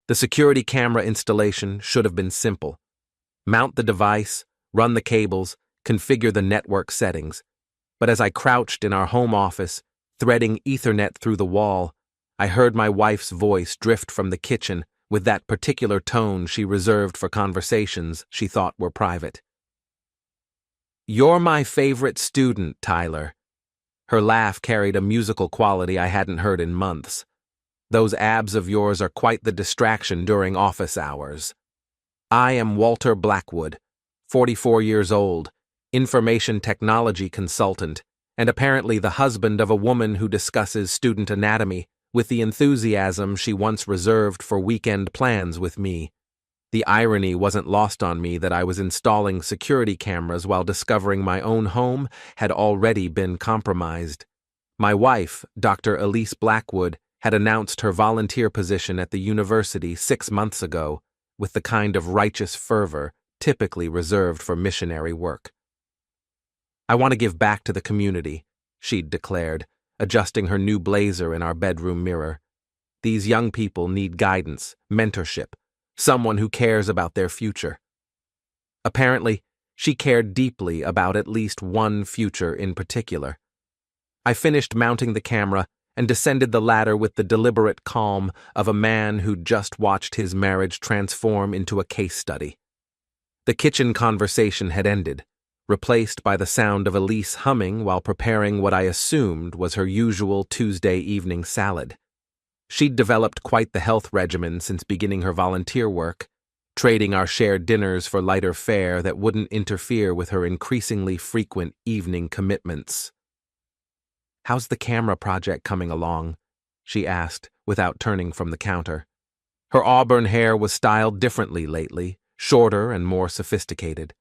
The security camera installation should have been simple. Mount the device, run the cables, configure the network settings. But as I crouched in our home office, threading Ethernet through the wall, I heard my wife's voice drift from the kitchen with that particular tone she reserved for conversations she thought were private. "You're my favorite student, Tyler." Her laugh carried a musical quality I hadn't heard in months. "Those abs of yours are quite the distraction during office hours. I am Walter Blackwood, 44 years old, information technology consultant, and apparently the husband of a woman who discusses student anatomy with the enthusiasm she once reserved for weekend plans with me." The irony wasn't lost on me that I was installing security cameras while discovering my own home had already been compromised. My wife, Dr. Elise Blackwood, had announced her volunteer position at the university 6 months ago, with the kind of righteous fervor typically reserved for missionary work. "I want to give back to the community," she'd declared, adjusting her new blazer in our bedroom mirror. "These young people need guidance, mentorship, someone who cares about their future." Apparently, she cared deeply about at least one future in particular. I finished mounting the camera and descended the ladder with the deliberate calm of a man who'd just watched his marriage transform into a case study. The kitchen conversation had ended, replaced by the sound of Elise humming while preparing what I assumed was her usual Tuesday evening salad. She'd developed quite the health regimen since beginning her volunteer work, trading our shared dinners for lighter fare that wouldn't interfere with her increasingly frequent evening commitments. "How's the camera project coming along?" she asked, without turning from the counter. Her auburn hair was styled differently lately, shorter and more sophisticated.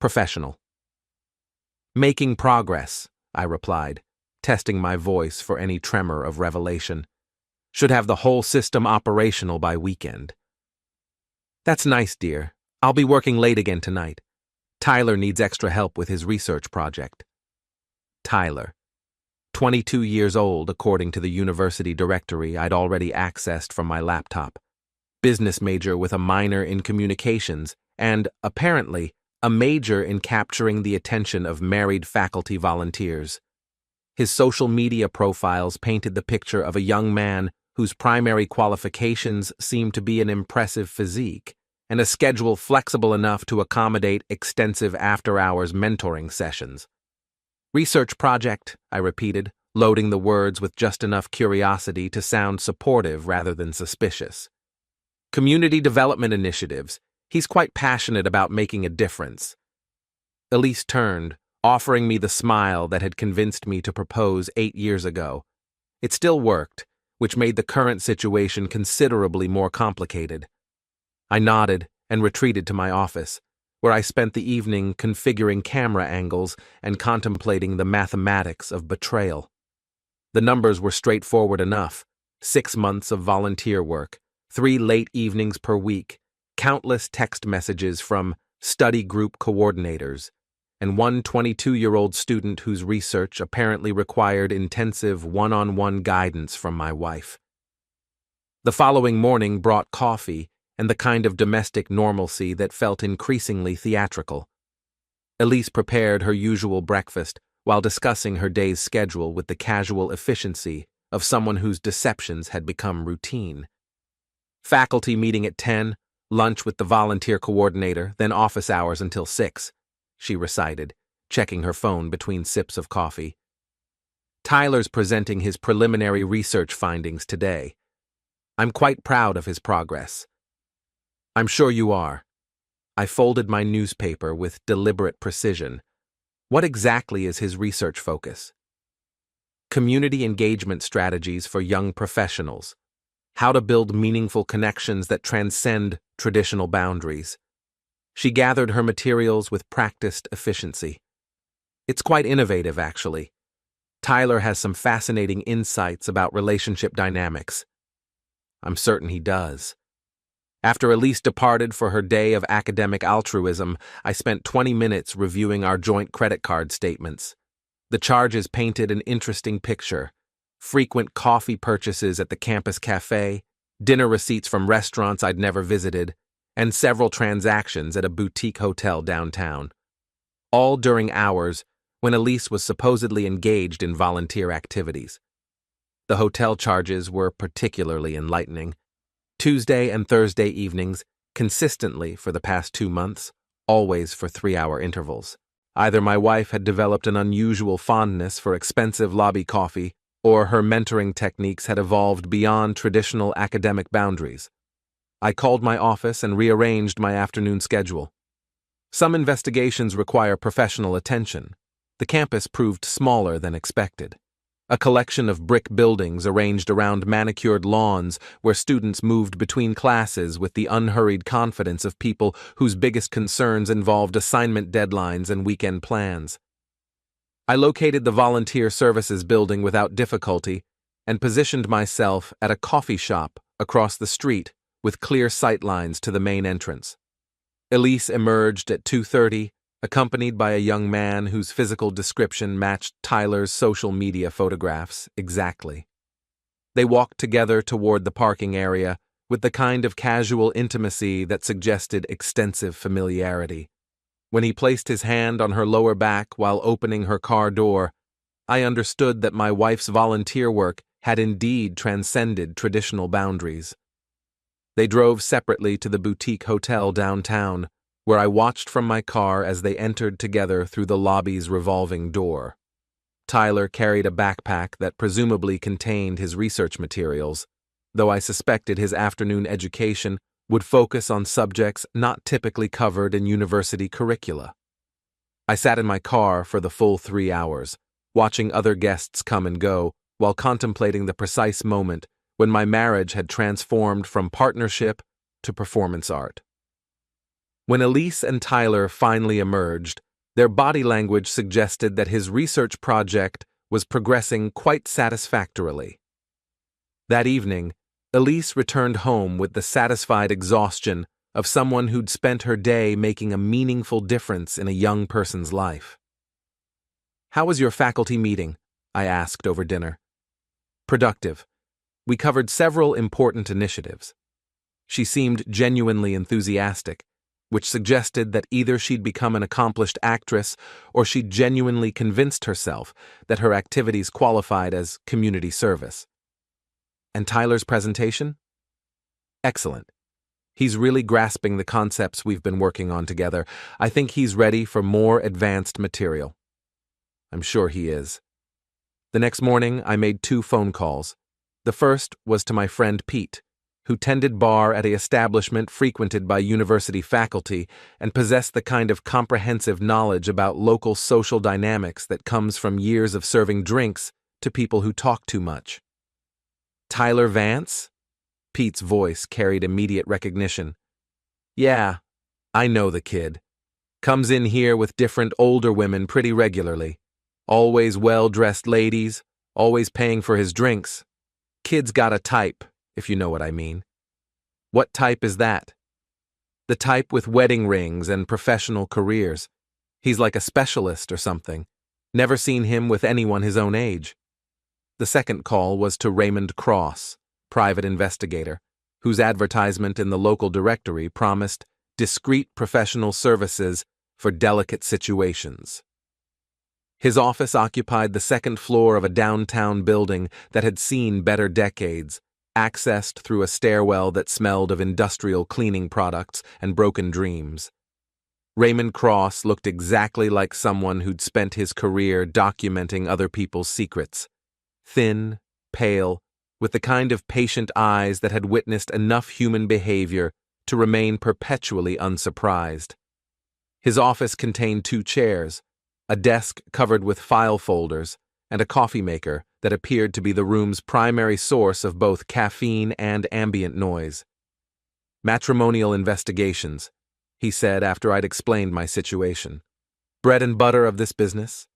Professional. "Making progress," I replied, testing my voice for any tremor of revelation. "Should have the whole system operational by weekend." "That's nice, dear. I'll be working late again tonight. Tyler needs extra help with his research project." Tyler. 22 years old, according to the university directory I'd already accessed from my laptop. Business major with a minor in communications and, apparently, a major in capturing the attention of married faculty volunteers. His social media profiles painted the picture of a young man whose primary qualifications seemed to be an impressive physique and a schedule flexible enough to accommodate extensive after-hours mentoring sessions. "Research project," I repeated, loading the words with just enough curiosity to sound supportive rather than suspicious. "Community development initiatives. He's quite passionate about making a difference." Elise turned, offering me the smile that had convinced me to propose 8 years ago. It still worked, which made the current situation considerably more complicated. I nodded and retreated to my office, where I spent the evening configuring camera angles and contemplating the mathematics of betrayal. The numbers were straightforward enough: 6 months of volunteer work, 3 late evenings per week, countless text messages from study group coordinators, and one 22-year-old student whose research apparently required intensive one-on-one guidance from my wife. The following morning brought coffee and the kind of domestic normalcy that felt increasingly theatrical. Elise prepared her usual breakfast while discussing her day's schedule with the casual efficiency of someone whose deceptions had become routine. Faculty meeting at 10, lunch with the volunteer coordinator, then office hours until 6, she recited, checking her phone between sips of coffee. "Tyler's presenting his preliminary research findings today. I'm quite proud of his progress." "I'm sure you are." I folded my newspaper with deliberate precision. "What exactly is his research focus?" "Community engagement strategies for young professionals. How to build meaningful connections that transcend traditional boundaries." She gathered her materials with practiced efficiency. "It's quite innovative, actually. Tyler has some fascinating insights about relationship dynamics." I'm certain he does. After Elise departed for her day of academic altruism, I spent 20 minutes reviewing our joint credit card statements. The charges painted an interesting picture: frequent coffee purchases at the campus cafe, dinner receipts from restaurants I'd never visited, and several transactions at a boutique hotel downtown. All during hours when Elise was supposedly engaged in volunteer activities. The hotel charges were particularly enlightening. Tuesday and Thursday evenings, consistently for the past 2 months, always for 3-hour intervals. Either my wife had developed an unusual fondness for expensive lobby coffee, or her mentoring techniques had evolved beyond traditional academic boundaries. I called my office and rearranged my afternoon schedule. Some investigations require professional attention. The campus proved smaller than expected. A collection of brick buildings arranged around manicured lawns where students moved between classes with the unhurried confidence of people whose biggest concerns involved assignment deadlines and weekend plans. I located the volunteer services building without difficulty and positioned myself at a coffee shop across the street with clear sightlines to the main entrance. Elise emerged at 2:30, accompanied by a young man whose physical description matched Tyler's social media photographs exactly. They walked together toward the parking area with the kind of casual intimacy that suggested extensive familiarity. When he placed his hand on her lower back while opening her car door, I understood that my wife's volunteer work had indeed transcended traditional boundaries. They drove separately to the boutique hotel downtown, where I watched from my car as they entered together through the lobby's revolving door. Tyler carried a backpack that presumably contained his research materials, though I suspected his afternoon education would focus on subjects not typically covered in university curricula. I sat in my car for the full 3 hours, watching other guests come and go, while contemplating the precise moment when my marriage had transformed from partnership to performance art. When Elise and Tyler finally emerged, their body language suggested that his research project was progressing quite satisfactorily. That evening, Elise returned home with the satisfied exhaustion of someone who'd spent her day making a meaningful difference in a young person's life. "How was your faculty meeting?" I asked over dinner. "Productive. We covered several important initiatives." She seemed genuinely enthusiastic, which suggested that either she'd become an accomplished actress or she'd genuinely convinced herself that her activities qualified as community service. "And Tyler's presentation?" "Excellent. He's really grasping the concepts we've been working on together. I think he's ready for more advanced material." "I'm sure he is." The next morning, I made 2 phone calls. The first was to my friend Pete, who tended bar at an establishment frequented by university faculty and possessed the kind of comprehensive knowledge about local social dynamics that comes from years of serving drinks to people who talk too much. "Tyler Vance?" Pete's voice carried immediate recognition. "Yeah, I know the kid. Comes in here with different older women pretty regularly. Always well-dressed ladies, always paying for his drinks. Kid's got a type, if you know what I mean." "What type is that?" "The type with wedding rings and professional careers. He's like a specialist or something. Never seen him with anyone his own age." The second call was to Raymond Cross, private investigator, whose advertisement in the local directory promised discreet professional services for delicate situations. His office occupied the second floor of a downtown building that had seen better decades, accessed through a stairwell that smelled of industrial cleaning products and broken dreams. Raymond Cross looked exactly like someone who'd spent his career documenting other people's secrets. Thin, pale, with the kind of patient eyes that had witnessed enough human behavior to remain perpetually unsurprised. His office contained 2 chairs, a desk covered with file folders, and a coffee maker that appeared to be the room's primary source of both caffeine and ambient noise. "Matrimonial investigations," he said after I'd explained my situation. "Bread and butter of this business?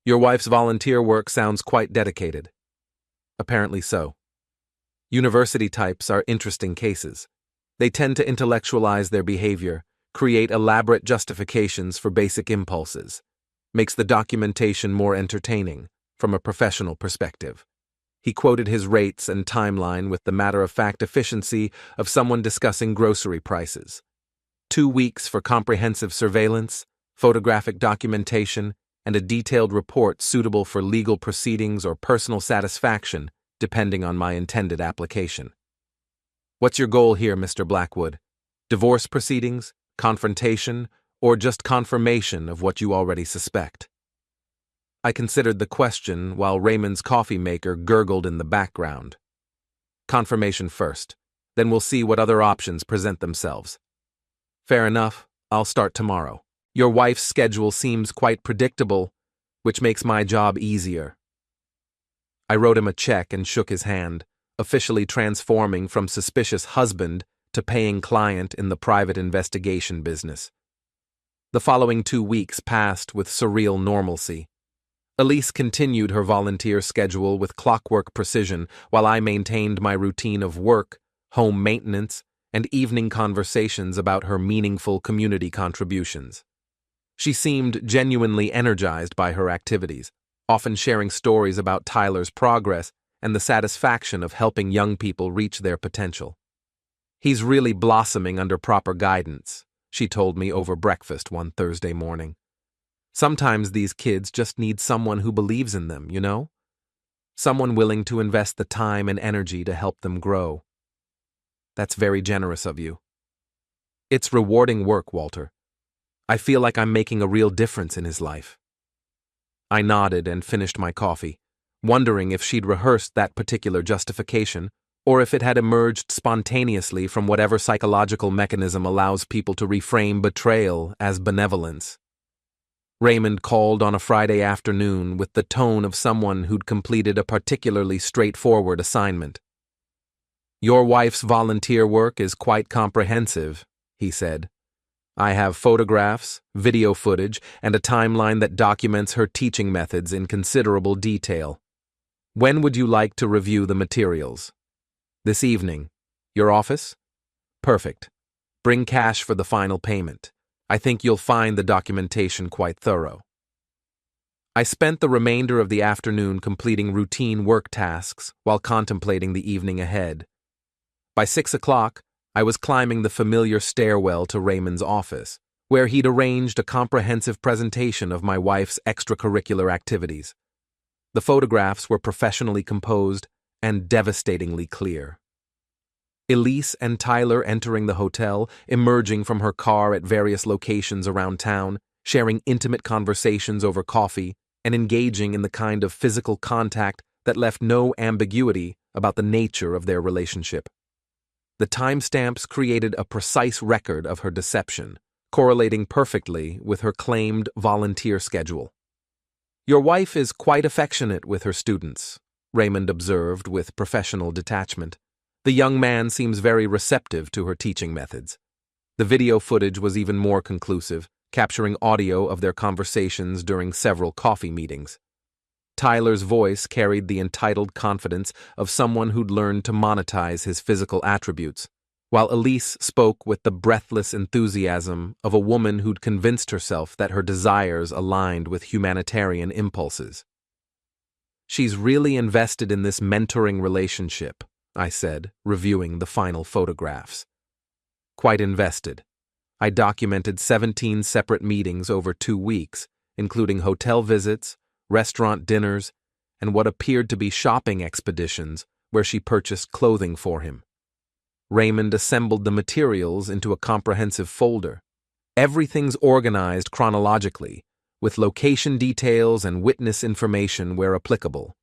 Your wife's volunteer work sounds quite dedicated." "Apparently so." University types are interesting cases. They tend to intellectualize their behavior, create elaborate justifications for basic impulses. Makes the documentation more entertaining, from a professional perspective. He quoted his rates and timeline with the matter-of-fact efficiency of someone discussing grocery prices. 2 weeks for comprehensive surveillance, photographic documentation, and a detailed report suitable for legal proceedings or personal satisfaction, depending on my intended application. What's your goal here, Mr. Blackwood? Divorce proceedings, confrontation, or just confirmation of what you already suspect? I considered the question while Raymond's coffee maker gurgled in the background. Confirmation first, then we'll see what other options present themselves. Fair enough, I'll start tomorrow. Your wife's schedule seems quite predictable, which makes my job easier. I wrote him a check and shook his hand, officially transforming from suspicious husband to paying client in the private investigation business. The following 2 weeks passed with surreal normalcy. Elise continued her volunteer schedule with clockwork precision while I maintained my routine of work, home maintenance, and evening conversations about her meaningful community contributions. She seemed genuinely energized by her activities, often sharing stories about Tyler's progress and the satisfaction of helping young people reach their potential. He's really blossoming under proper guidance, she told me over breakfast one Thursday morning. Sometimes these kids just need someone who believes in them, you know? Someone willing to invest the time and energy to help them grow. That's very generous of you. It's rewarding work, Walter. I feel like I'm making a real difference in his life. I nodded and finished my coffee, wondering if she'd rehearsed that particular justification or if it had emerged spontaneously from whatever psychological mechanism allows people to reframe betrayal as benevolence. Raymond called on a Friday afternoon with the tone of someone who'd completed a particularly straightforward assignment. Your wife's volunteer work is quite comprehensive, he said. I have photographs, video footage, and a timeline that documents her teaching methods in considerable detail. When would you like to review the materials? This evening. Your office? Perfect. Bring cash for the final payment. I think you'll find the documentation quite thorough. I spent the remainder of the afternoon completing routine work tasks while contemplating the evening ahead. By 6 o'clock, I was climbing the familiar stairwell to Raymond's office, where he'd arranged a comprehensive presentation of my wife's extracurricular activities. The photographs were professionally composed and devastatingly clear. Elise and Tyler entering the hotel, emerging from her car at various locations around town, sharing intimate conversations over coffee, and engaging in the kind of physical contact that left no ambiguity about the nature of their relationship. The timestamps created a precise record of her deception, correlating perfectly with her claimed volunteer schedule. Your wife is quite affectionate with her students, Raymond observed with professional detachment. The young man seems very receptive to her teaching methods. The video footage was even more conclusive, capturing audio of their conversations during several coffee meetings. Tyler's voice carried the entitled confidence of someone who'd learned to monetize his physical attributes, while Elise spoke with the breathless enthusiasm of a woman who'd convinced herself that her desires aligned with humanitarian impulses. She's really invested in this mentoring relationship, I said, reviewing the final photographs. Quite invested. I documented 17 separate meetings over 2 weeks, including hotel visits, restaurant dinners, and what appeared to be shopping expeditions where she purchased clothing for him. Raymond assembled the materials into a comprehensive folder. Everything's organized chronologically, with location details and witness information where applicable.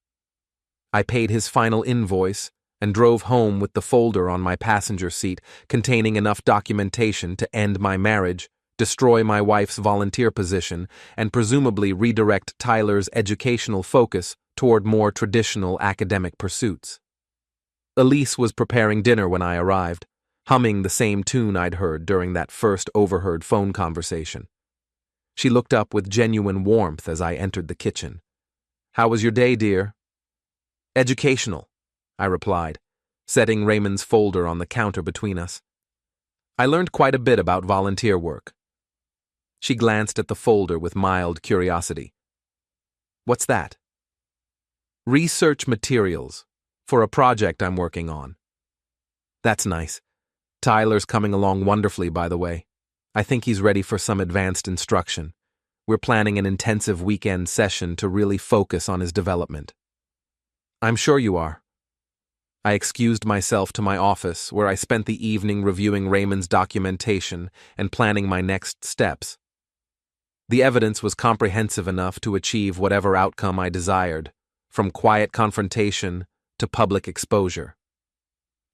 I paid his final invoice and drove home with the folder on my passenger seat containing enough documentation to end my marriage, destroy my wife's volunteer position, and presumably redirect Tyler's educational focus toward more traditional academic pursuits. Elise was preparing dinner when I arrived, humming the same tune I'd heard during that first overheard phone conversation. She looked up with genuine warmth as I entered the kitchen. "How was your day, dear?" "Educational," I replied, setting Raymond's folder on the counter between us. "I learned quite a bit about volunteer work." She glanced at the folder with mild curiosity. "What's that?" Research materials for a project I'm working on. That's nice. Tyler's coming along wonderfully, by the way. I think he's ready for some advanced instruction. We're planning an intensive weekend session to really focus on his development. I'm sure you are. I excused myself to my office, where I spent the evening reviewing Raymond's documentation and planning my next steps. The evidence was comprehensive enough to achieve whatever outcome I desired, from quiet confrontation to public exposure.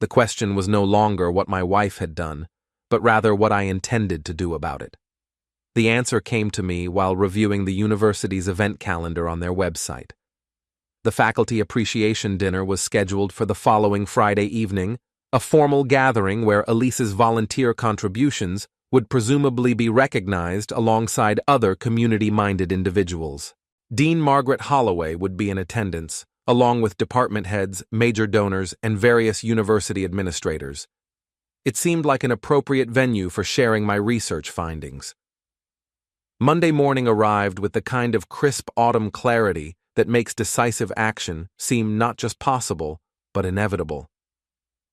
The question was no longer what my wife had done, but rather what I intended to do about it. The answer came to me while reviewing the university's event calendar on their website. The faculty appreciation dinner was scheduled for the following Friday evening, a formal gathering where Elise's volunteer contributions would presumably be recognized alongside other community-minded individuals. Dean Margaret Holloway would be in attendance, along with department heads, major donors, and various university administrators. It seemed like an appropriate venue for sharing my research findings. Monday morning arrived with the kind of crisp autumn clarity that makes decisive action seem not just possible, but inevitable.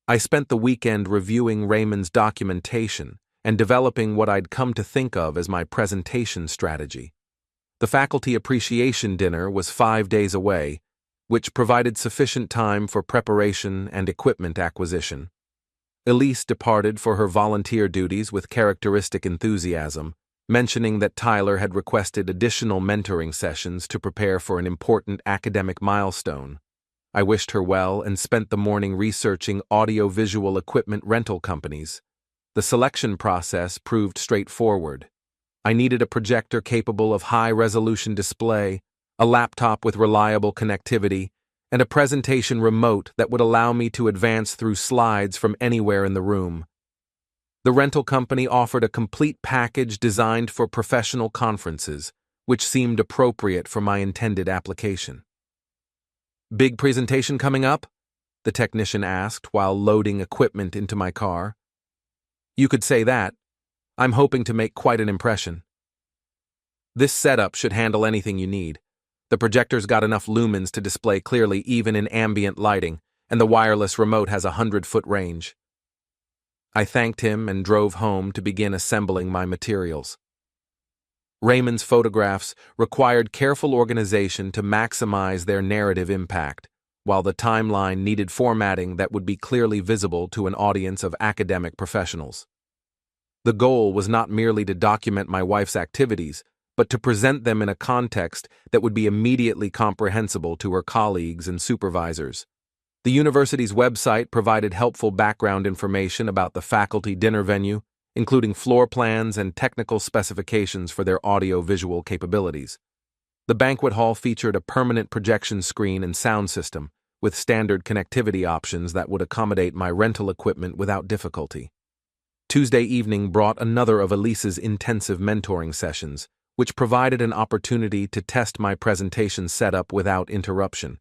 I spent the weekend reviewing Raymond's documentation and developing what I'd come to think of as my presentation strategy. The faculty appreciation dinner was 5 days away, which provided sufficient time for preparation and equipment acquisition. Elise departed for her volunteer duties with characteristic enthusiasm, mentioning that Tyler had requested additional mentoring sessions to prepare for an important academic milestone. I wished her well and spent the morning researching audio-visual equipment rental companies. The selection process proved straightforward. I needed a projector capable of high-resolution display, a laptop with reliable connectivity, and a presentation remote that would allow me to advance through slides from anywhere in the room. The rental company offered a complete package designed for professional conferences, which seemed appropriate for my intended application. "Big presentation coming up?" the technician asked while loading equipment into my car. "You could say that. I'm hoping to make quite an impression." "This setup should handle anything you need. The projector's got enough lumens to display clearly even in ambient lighting, and the wireless remote has a 100-foot range." I thanked him and drove home to begin assembling my materials. Raymond's photographs required careful organization to maximize their narrative impact, while the timeline needed formatting that would be clearly visible to an audience of academic professionals. The goal was not merely to document my wife's activities, but to present them in a context that would be immediately comprehensible to her colleagues and supervisors. The university's website provided helpful background information about the faculty dinner venue, including floor plans and technical specifications for their audio-visual capabilities. The banquet hall featured a permanent projection screen and sound system, with standard connectivity options that would accommodate my rental equipment without difficulty. Tuesday evening brought another of Elise's intensive mentoring sessions, which provided an opportunity to test my presentation setup without interruption.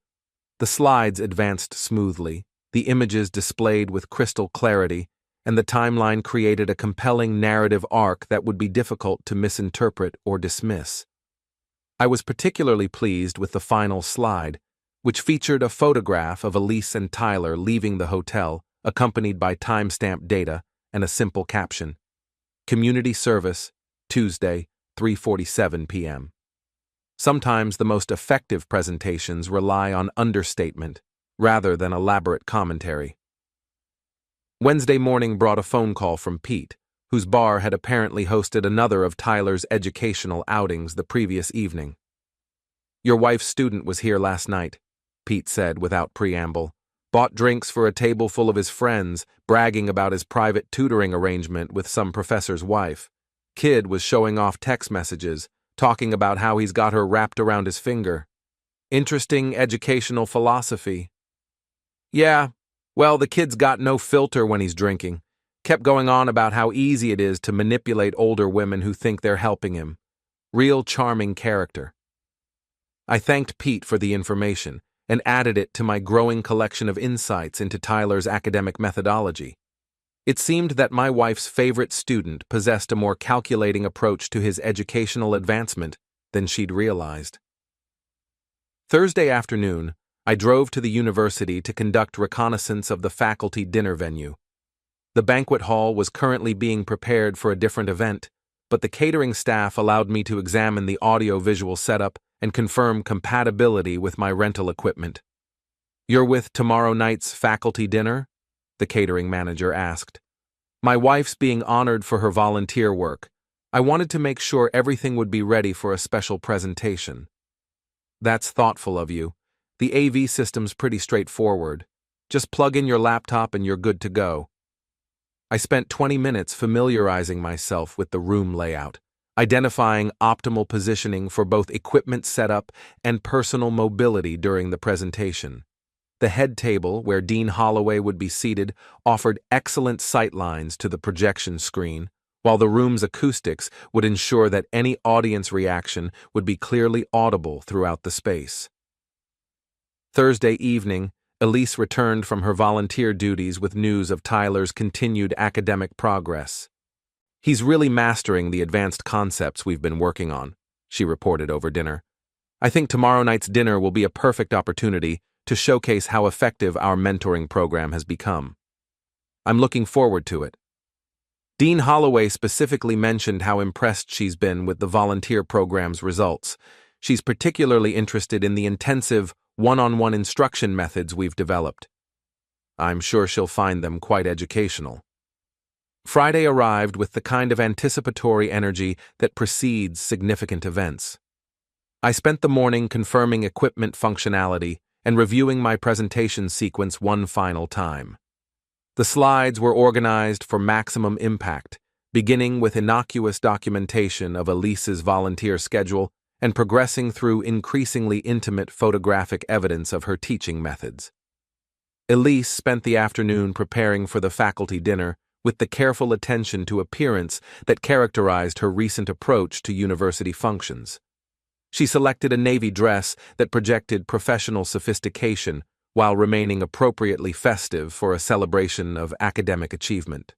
The slides advanced smoothly, the images displayed with crystal clarity, and the timeline created a compelling narrative arc that would be difficult to misinterpret or dismiss. I was particularly pleased with the final slide, which featured a photograph of Elise and Tyler leaving the hotel, accompanied by timestamp data and a simple caption: "Community service, Tuesday, 3:47 p.m. Sometimes the most effective presentations rely on understatement rather than elaborate commentary. Wednesday morning brought a phone call from Pete, whose bar had apparently hosted another of Tyler's educational outings the previous evening. "Your wife's student was here last night," Pete said without preamble. "Bought drinks for a table full of his friends, bragging about his private tutoring arrangement with some professor's wife. Kid was showing off text messages, talking about how he's got her wrapped around his finger. Interesting educational philosophy." "Yeah, well, the kid's got no filter when he's drinking. Kept going on about how easy it is to manipulate older women who think they're helping him. Real charming character." I thanked Pete for the information and added it to my growing collection of insights into Tyler's academic methodology. It seemed that my wife's favorite student possessed a more calculating approach to his educational advancement than she'd realized. Thursday afternoon, I drove to the university to conduct reconnaissance of the faculty dinner venue. The banquet hall was currently being prepared for a different event, but the catering staff allowed me to examine the audio-visual setup and confirm compatibility with my rental equipment. "You're with tomorrow night's faculty dinner?" the catering manager asked. "My wife's being honored for her volunteer work. I wanted to make sure everything would be ready for a special presentation." "That's thoughtful of you. The AV system's pretty straightforward. Just plug in your laptop and you're good to go." I spent 20 minutes familiarizing myself with the room layout, identifying optimal positioning for both equipment setup and personal mobility during the presentation. The head table, where Dean Holloway would be seated, offered excellent sight lines to the projection screen, while the room's acoustics would ensure that any audience reaction would be clearly audible throughout the space. Thursday evening, Elise returned from her volunteer duties with news of Tyler's continued academic progress. "He's really mastering the advanced concepts we've been working on," she reported over dinner. "I think tomorrow night's dinner will be a perfect opportunity to showcase how effective our mentoring program has become. I'm looking forward to it." Dean Holloway specifically mentioned how impressed she's been with the volunteer program's results. She's particularly interested in the intensive, one-on-one instruction methods we've developed. I'm sure she'll find them quite educational. Friday arrived with the kind of anticipatory energy that precedes significant events. I spent the morning confirming equipment functionality and reviewing my presentation sequence one final time. The slides were organized for maximum impact, beginning with innocuous documentation of Elise's volunteer schedule and progressing through increasingly intimate photographic evidence of her teaching methods. Elise spent the afternoon preparing for the faculty dinner with the careful attention to appearance that characterized her recent approach to university functions. She selected a navy dress that projected professional sophistication while remaining appropriately festive for a celebration of academic achievement.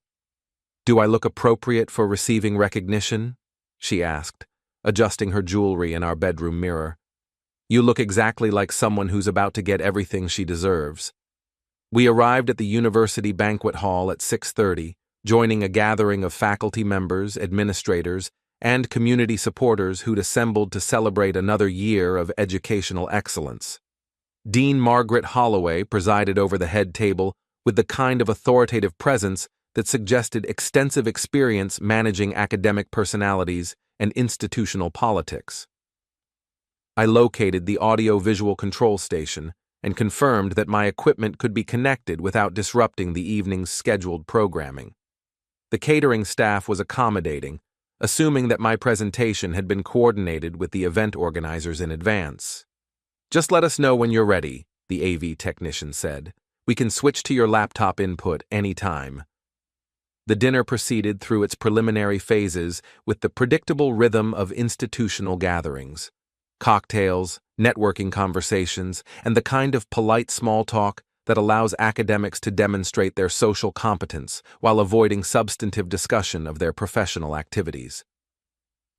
"Do I look appropriate for receiving recognition?" she asked, adjusting her jewelry in our bedroom mirror. "You look exactly like someone who's about to get everything she deserves." We arrived at the university banquet hall at 6:30, joining a gathering of faculty members, administrators, and community supporters who'd assembled to celebrate another year of educational excellence. Dean Margaret Holloway presided over the head table with the kind of authoritative presence that suggested extensive experience managing academic personalities and institutional politics. I located the audio-visual control station and confirmed that my equipment could be connected without disrupting the evening's scheduled programming. The catering staff was accommodating, assuming that my presentation had been coordinated with the event organizers in advance. "Just let us know when you're ready," the AV technician said. "We can switch to your laptop input anytime." The dinner proceeded through its preliminary phases with the predictable rhythm of institutional gatherings. Cocktails, networking conversations, and the kind of polite small talk that allows academics to demonstrate their social competence while avoiding substantive discussion of their professional activities.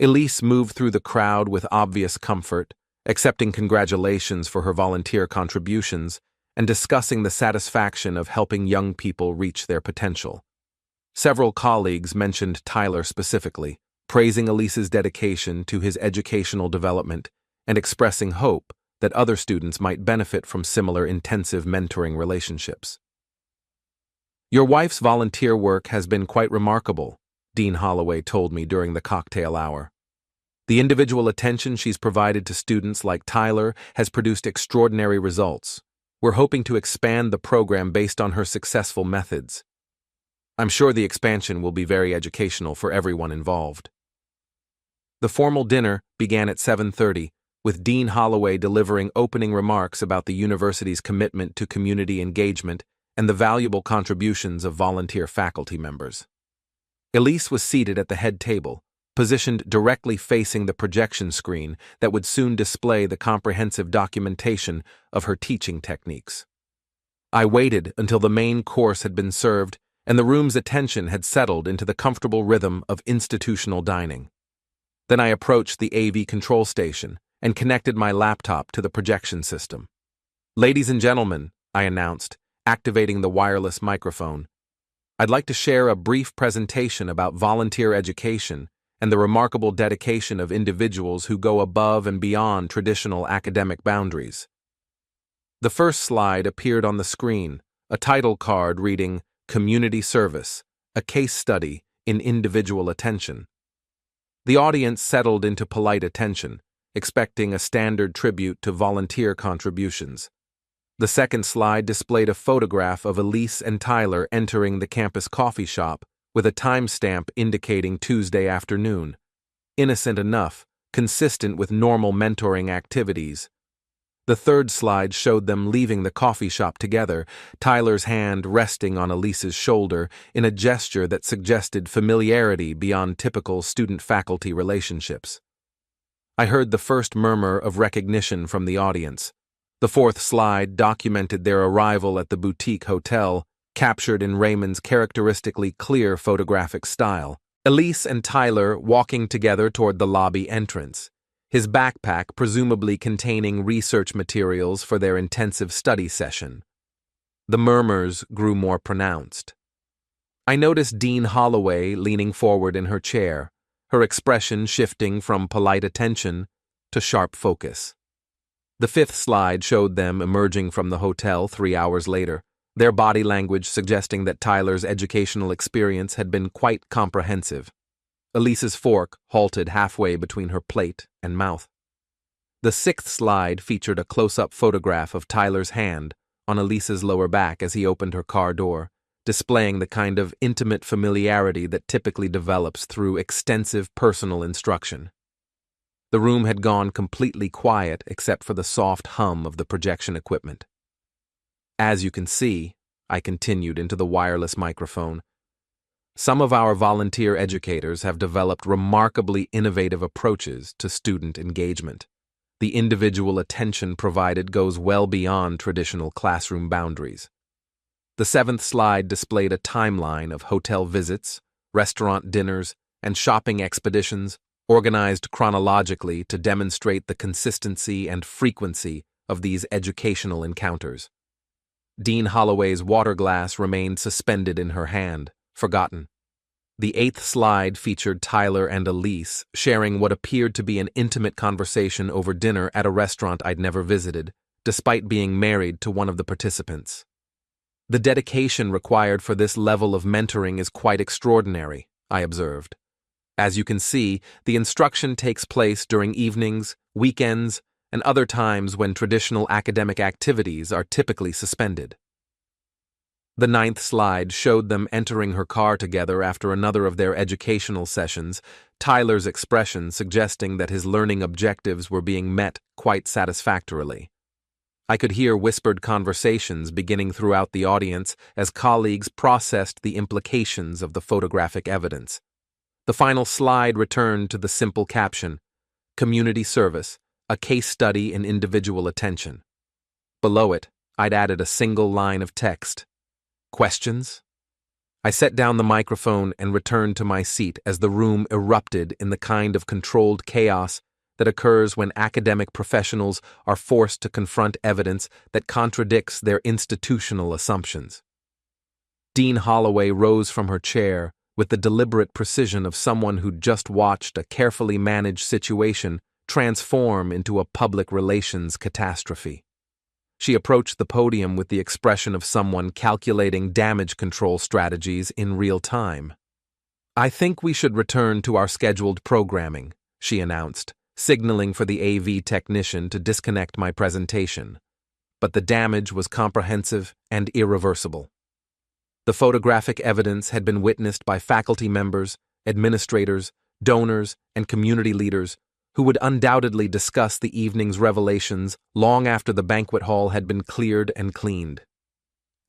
Elise moved through the crowd with obvious comfort, accepting congratulations for her volunteer contributions and discussing the satisfaction of helping young people reach their potential. Several colleagues mentioned Tyler specifically, praising Elise's dedication to his educational development and expressing hope that other students might benefit from similar intensive mentoring relationships. "Your wife's volunteer work has been quite remarkable," Dean Holloway told me during the cocktail hour. "The individual attention she's provided to students like Tyler has produced extraordinary results. We're hoping to expand the program based on her successful methods. I'm sure the expansion will be very educational for everyone involved." The formal dinner began at 7:30, with Dean Holloway delivering opening remarks about the university's commitment to community engagement and the valuable contributions of volunteer faculty members. Elise was seated at the head table, positioned directly facing the projection screen that would soon display the comprehensive documentation of her teaching techniques. I waited until the main course had been served and the room's attention had settled into the comfortable rhythm of institutional dining. Then I approached the AV control station and connected my laptop to the projection system. Ladies and gentlemen, I announced, activating the wireless microphone, I'd like to share a brief presentation about volunteer education and the remarkable dedication of individuals who go above and beyond traditional academic boundaries. The first slide appeared on the screen, a title card reading Community Service, a case study in individual attention. The audience settled into polite attention, expecting a standard tribute to volunteer contributions. The second slide displayed a photograph of Elise and Tyler entering the campus coffee shop with a timestamp indicating Tuesday afternoon. Innocent enough, consistent with normal mentoring activities. The third slide showed them leaving the coffee shop together, Tyler's hand resting on Elise's shoulder in a gesture that suggested familiarity beyond typical student-faculty relationships. I heard the first murmur of recognition from the audience. The fourth slide documented their arrival at the boutique hotel, captured in Raymond's characteristically clear photographic style. Elise and Tyler walking together toward the lobby entrance, his backpack presumably containing research materials for their intensive study session. The murmurs grew more pronounced. I noticed Dean Holloway leaning forward in her chair, her expression shifting from polite attention to sharp focus. The fifth slide showed them emerging from the hotel 3 hours later, their body language suggesting that Tyler's educational experience had been quite comprehensive. Elise's fork halted halfway between her plate and mouth. The sixth slide featured a close-up photograph of Tyler's hand on Elise's lower back as he opened her car door, displaying the kind of intimate familiarity that typically develops through extensive personal instruction. The room had gone completely quiet except for the soft hum of the projection equipment. As you can see, I continued into the wireless microphone, some of our volunteer educators have developed remarkably innovative approaches to student engagement. The individual attention provided goes well beyond traditional classroom boundaries. The seventh slide displayed a timeline of hotel visits, restaurant dinners, and shopping expeditions, organized chronologically to demonstrate the consistency and frequency of these educational encounters. Dean Holloway's water glass remained suspended in her hand, forgotten. The eighth slide featured Tyler and Elise sharing what appeared to be an intimate conversation over dinner at a restaurant I'd never visited, despite being married to one of the participants. The dedication required for this level of mentoring is quite extraordinary, I observed. As you can see, the instruction takes place during evenings, weekends, and other times when traditional academic activities are typically suspended. The ninth slide showed them entering her car together after another of their educational sessions, Tyler's expression suggesting that his learning objectives were being met quite satisfactorily. I could hear whispered conversations beginning throughout the audience as colleagues processed the implications of the photographic evidence. The final slide returned to the simple caption, Community Service, a case study in individual attention. Below it, I'd added a single line of text. Questions? I set down the microphone and returned to my seat as the room erupted in the kind of controlled chaos that occurs when academic professionals are forced to confront evidence that contradicts their institutional assumptions. Dean Holloway rose from her chair with the deliberate precision of someone who'd just watched a carefully managed situation transform into a public relations catastrophe. She approached the podium with the expression of someone calculating damage control strategies in real time. I think we should return to our scheduled programming, she announced, signaling for the AV technician to disconnect my presentation. But the damage was comprehensive and irreversible. The photographic evidence had been witnessed by faculty members, administrators, donors, and community leaders who would undoubtedly discuss the evening's revelations long after the banquet hall had been cleared and cleaned.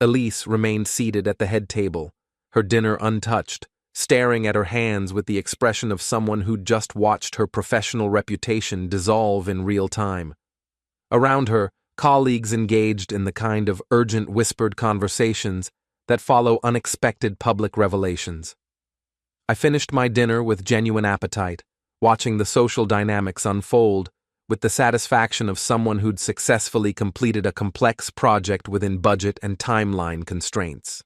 Elise remained seated at the head table, her dinner untouched, staring at her hands with the expression of someone who'd just watched her professional reputation dissolve in real time. Around her, colleagues engaged in the kind of urgent whispered conversations that follow unexpected public revelations. I finished my dinner with genuine appetite, watching the social dynamics unfold with the satisfaction of someone who'd successfully completed a complex project within budget and timeline constraints.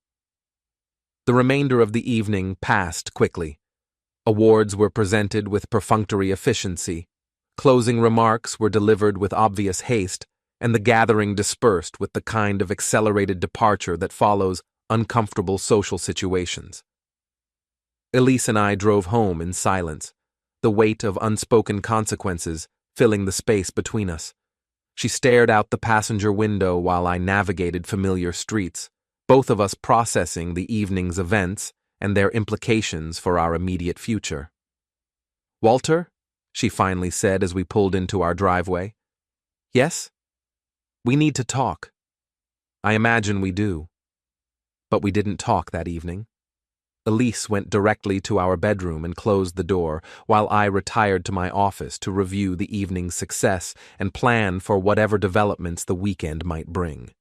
The remainder of the evening passed quickly. Awards were presented with perfunctory efficiency, closing remarks were delivered with obvious haste, and the gathering dispersed with the kind of accelerated departure that follows uncomfortable social situations. Elise and I drove home in silence, the weight of unspoken consequences filling the space between us. She stared out the passenger window while I navigated familiar streets, both of us processing the evening's events and their implications for our immediate future. "Walter?" she finally said as we pulled into our driveway. "Yes? We need to talk." "I imagine we do." But we didn't talk that evening. Elise went directly to our bedroom and closed the door, while I retired to my office to review the evening's success and plan for whatever developments the weekend might bring.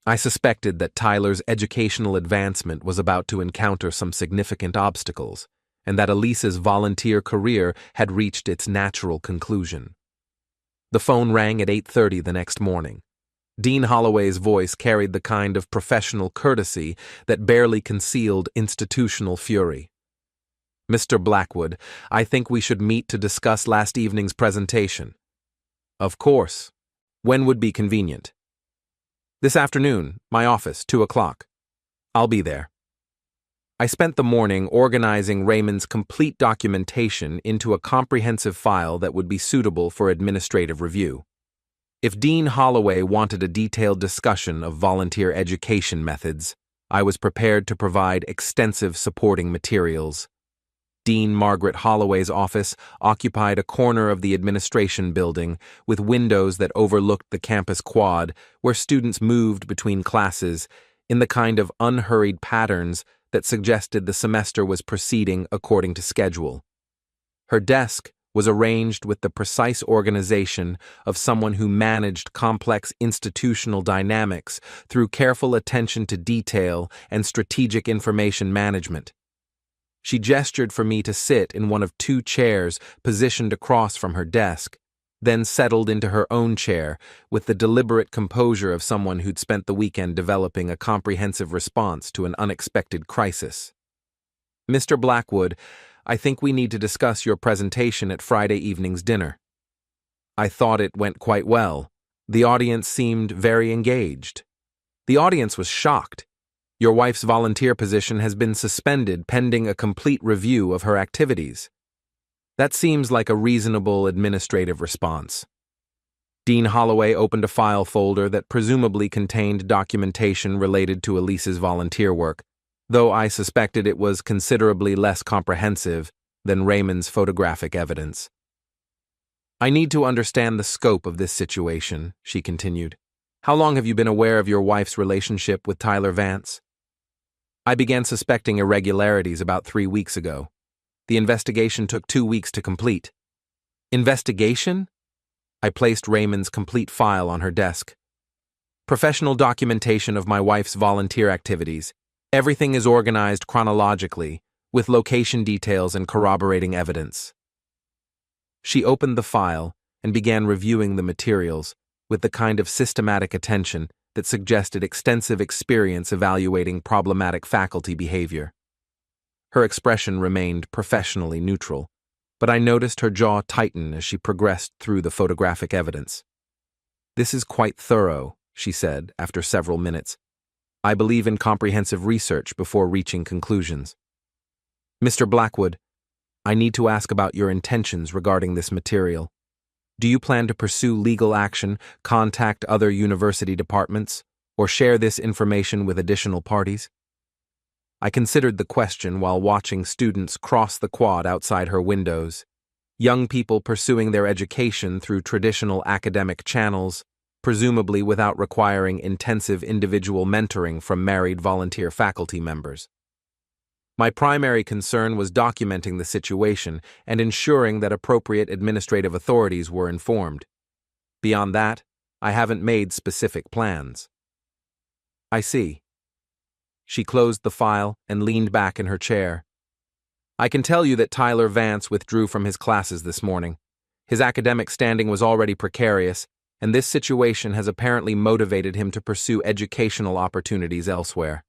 I suspected that Tyler's educational advancement was about to encounter some significant obstacles, and that Elise's volunteer career had reached its natural conclusion. The phone rang at 8:30 the next morning. Dean Holloway's voice carried the kind of professional courtesy that barely concealed institutional fury. "Mr. Blackwood, I think we should meet to discuss last evening's presentation." "Of course. When would be convenient?" "This afternoon, my office, 2 o'clock. I'll be there." I spent the morning organizing Raymond's complete documentation into a comprehensive file that would be suitable for administrative review. If Dean Holloway wanted a detailed discussion of volunteer education methods, I was prepared to provide extensive supporting materials. Dean Margaret Holloway's office occupied a corner of the administration building with windows that overlooked the campus quad where students moved between classes in the kind of unhurried patterns that suggested the semester was proceeding according to schedule. Her desk was arranged with the precise organization of someone who managed complex institutional dynamics through careful attention to detail and strategic information management. She gestured for me to sit in one of 2 chairs positioned across from her desk, then settled into her own chair with the deliberate composure of someone who'd spent the weekend developing a comprehensive response to an unexpected crisis. "Mr. Blackwood, I think we need to discuss your presentation at Friday evening's dinner." I thought it went quite well. The audience seemed very engaged. The audience was shocked. "Your wife's volunteer position has been suspended pending a complete review of her activities." That seems like a reasonable administrative response. Dean Holloway opened a file folder that presumably contained documentation related to Elise's volunteer work, though I suspected it was considerably less comprehensive than Raymond's photographic evidence. "I need to understand the scope of this situation," she continued. "How long have you been aware of your wife's relationship with Tyler Vance?" "I began suspecting irregularities about 3 weeks ago. The investigation took 2 weeks to complete." "Investigation?" I placed Raymond's complete file on her desk. "Professional documentation of my wife's volunteer activities. Everything is organized chronologically, with location details and corroborating evidence." She opened the file and began reviewing the materials with the kind of systematic attention that suggested extensive experience evaluating problematic faculty behavior. Her expression remained professionally neutral, but I noticed her jaw tighten as she progressed through the photographic evidence. "This is quite thorough," she said after several minutes. "I believe in comprehensive research before reaching conclusions." "Mr. Blackwood, I need to ask about your intentions regarding this material. Do you plan to pursue legal action, contact other university departments, or share this information with additional parties?" I considered the question while watching students cross the quad outside her windows, young people pursuing their education through traditional academic channels, presumably without requiring intensive individual mentoring from married volunteer faculty members. My primary concern was documenting the situation and ensuring that appropriate administrative authorities were informed. Beyond that, I haven't made specific plans. "I see." She closed the file and leaned back in her chair. "I can tell you that Tyler Vance withdrew from his classes this morning. His academic standing was already precarious, and this situation has apparently motivated him to pursue educational opportunities elsewhere.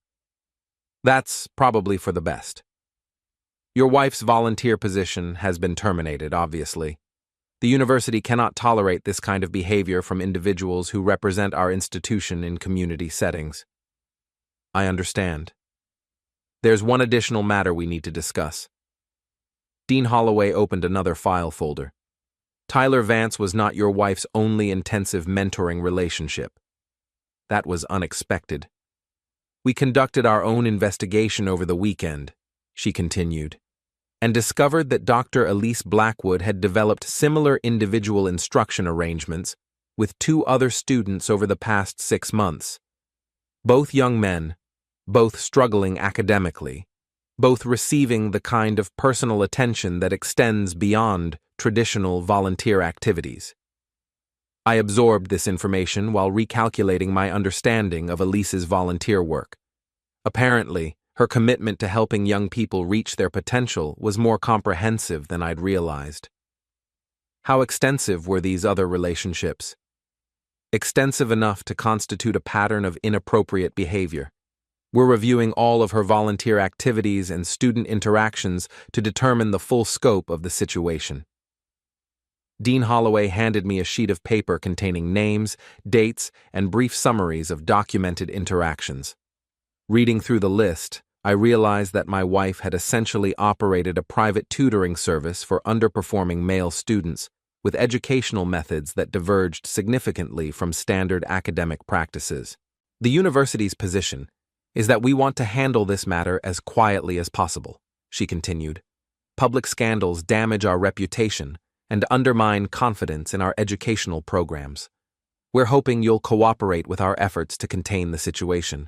That's probably for the best. Your wife's volunteer position has been terminated, obviously. The university cannot tolerate this kind of behavior from individuals who represent our institution in community settings. I understand. There's one additional matter we need to discuss. Dean Holloway opened another file folder. Tyler Vance was not your wife's only intensive mentoring relationship. That was unexpected. We conducted our own investigation over the weekend, she continued, and discovered that Dr. Elise Blackwood had developed similar individual instruction arrangements with 2 other students over the past 6 months. Both young men, both struggling academically, both receiving the kind of personal attention that extends beyond traditional volunteer activities. I absorbed this information while recalculating my understanding of Elise's volunteer work. Apparently, her commitment to helping young people reach their potential was more comprehensive than I'd realized. How extensive were these other relationships? Extensive enough to constitute a pattern of inappropriate behavior. We're reviewing all of her volunteer activities and student interactions to determine the full scope of the situation. Dean Holloway handed me a sheet of paper containing names, dates, and brief summaries of documented interactions. Reading through the list, I realized that my wife had essentially operated a private tutoring service for underperforming male students with educational methods that diverged significantly from standard academic practices. The university's position is that we want to handle this matter as quietly as possible, she continued. Public scandals damage our reputation and undermine confidence in our educational programs. We're hoping you'll cooperate with our efforts to contain the situation.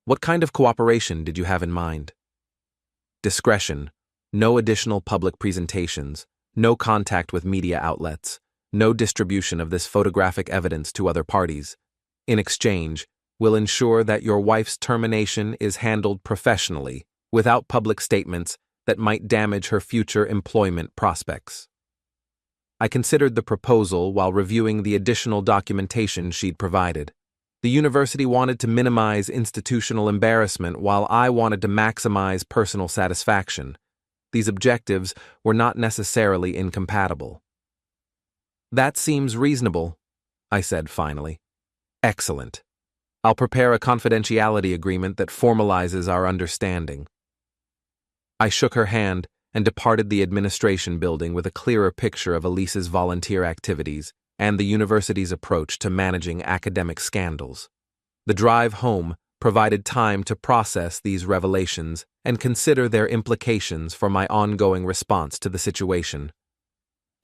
What kind of cooperation did you have in mind? Discretion, no additional public presentations, no contact with media outlets, no distribution of this photographic evidence to other parties. In exchange, we'll ensure that your wife's termination is handled professionally, without public statements that might damage her future employment prospects. I considered the proposal while reviewing the additional documentation she'd provided. The university wanted to minimize institutional embarrassment while I wanted to maximize personal satisfaction. These objectives were not necessarily incompatible. That seems reasonable, I said finally. Excellent. I'll prepare a confidentiality agreement that formalizes our understanding. I shook her hand and departed the administration building with a clearer picture of Elise's volunteer activities and the university's approach to managing academic scandals. The drive home provided time to process these revelations and consider their implications for my ongoing response to the situation.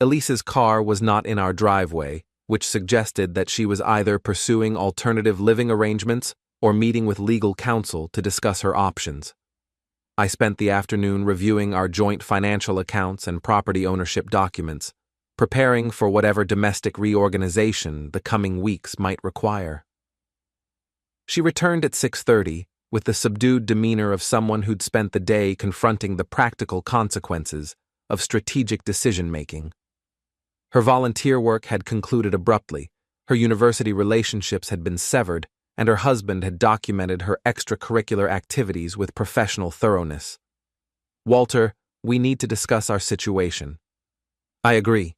Elise's car was not in our driveway, which suggested that she was either pursuing alternative living arrangements or meeting with legal counsel to discuss her options. I spent the afternoon reviewing our joint financial accounts and property ownership documents, preparing for whatever domestic reorganization the coming weeks might require. She returned at 6:30 with the subdued demeanor of someone who'd spent the day confronting the practical consequences of strategic decision-making. Her volunteer work had concluded abruptly, her university relationships had been severed, and her husband had documented her extracurricular activities with professional thoroughness. Walter, we need to discuss our situation. I agree.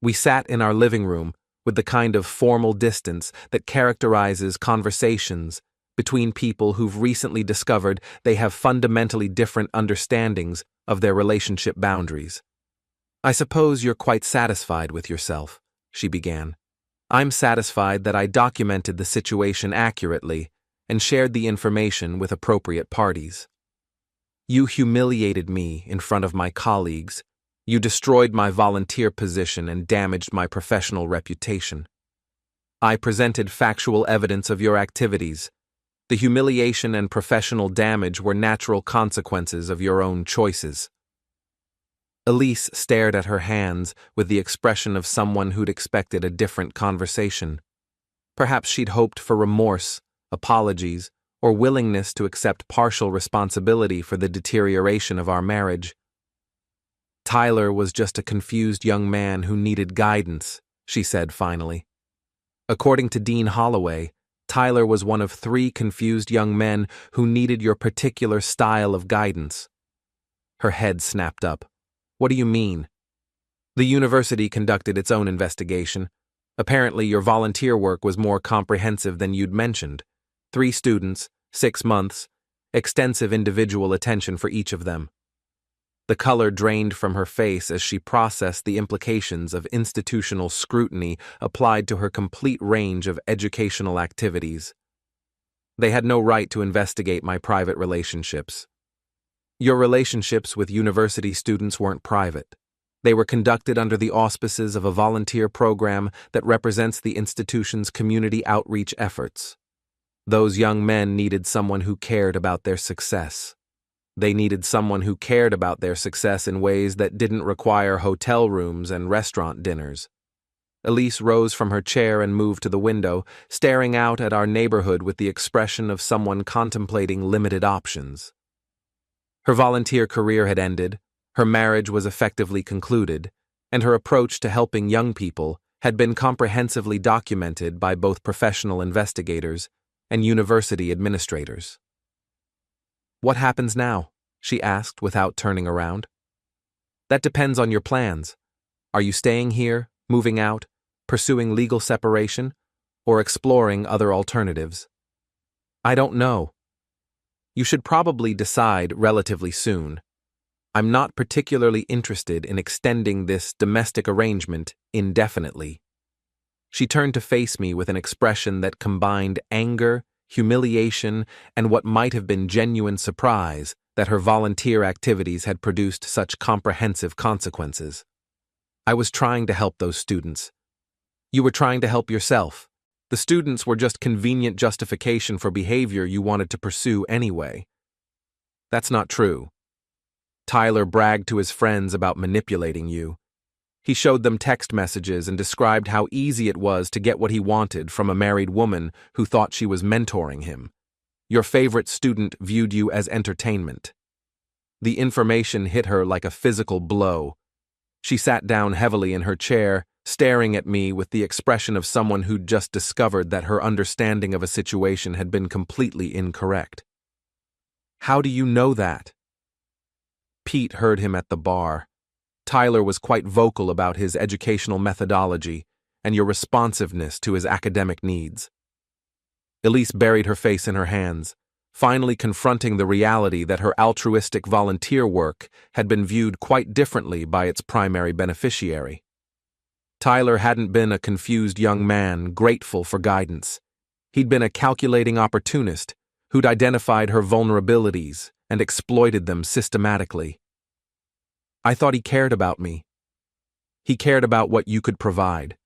We sat in our living room with the kind of formal distance that characterizes conversations between people who've recently discovered they have fundamentally different understandings of their relationship boundaries. I suppose you're quite satisfied with yourself, she began. I'm satisfied that I documented the situation accurately and shared the information with appropriate parties. You humiliated me in front of my colleagues. You destroyed my volunteer position and damaged my professional reputation. I presented factual evidence of your activities. The humiliation and professional damage were natural consequences of your own choices. Elise stared at her hands with the expression of someone who'd expected a different conversation. Perhaps she'd hoped for remorse, apologies, or willingness to accept partial responsibility for the deterioration of our marriage. Tyler was just a confused young man who needed guidance, she said finally. According to Dean Holloway, Tyler was one of 3 confused young men who needed your particular style of guidance. Her head snapped up. What do you mean? The university conducted its own investigation. Apparently, your volunteer work was more comprehensive than you'd mentioned. 3 students, 6 months, extensive individual attention for each of them. The color drained from her face as she processed the implications of institutional scrutiny applied to her complete range of educational activities. They had no right to investigate my private relationships. Your relationships with university students weren't private. They were conducted under the auspices of a volunteer program that represents the institution's community outreach efforts. Those young men needed someone who cared about their success. They needed someone who cared about their success in ways that didn't require hotel rooms and restaurant dinners. Elise rose from her chair and moved to the window, staring out at our neighborhood with the expression of someone contemplating limited options. Her volunteer career had ended, her marriage was effectively concluded, and her approach to helping young people had been comprehensively documented by both professional investigators and university administrators. What happens now? She asked without turning around. That depends on your plans. Are you staying here, moving out, pursuing legal separation, or exploring other alternatives? I don't know. You should probably decide relatively soon. I'm not particularly interested in extending this domestic arrangement indefinitely. She turned to face me with an expression that combined anger, humiliation, and what might have been genuine surprise that her volunteer activities had produced such comprehensive consequences. I was trying to help those students. You were trying to help yourself. The students were just convenient justification for behavior you wanted to pursue anyway. That's not true. Tyler bragged to his friends about manipulating you. He showed them text messages and described how easy it was to get what he wanted from a married woman who thought she was mentoring him. Your favorite student viewed you as entertainment. The information hit her like a physical blow. She sat down heavily in her chair, staring at me with the expression of someone who'd just discovered that her understanding of a situation had been completely incorrect. How do you know that? Pete heard him at the bar. Tyler was quite vocal about his educational methodology and your responsiveness to his academic needs. Elise buried her face in her hands, finally confronting the reality that her altruistic volunteer work had been viewed quite differently by its primary beneficiary. Tyler hadn't been a confused young man grateful for guidance. He'd been a calculating opportunist who'd identified her vulnerabilities and exploited them systematically. I thought he cared about me. He cared about what you could provide: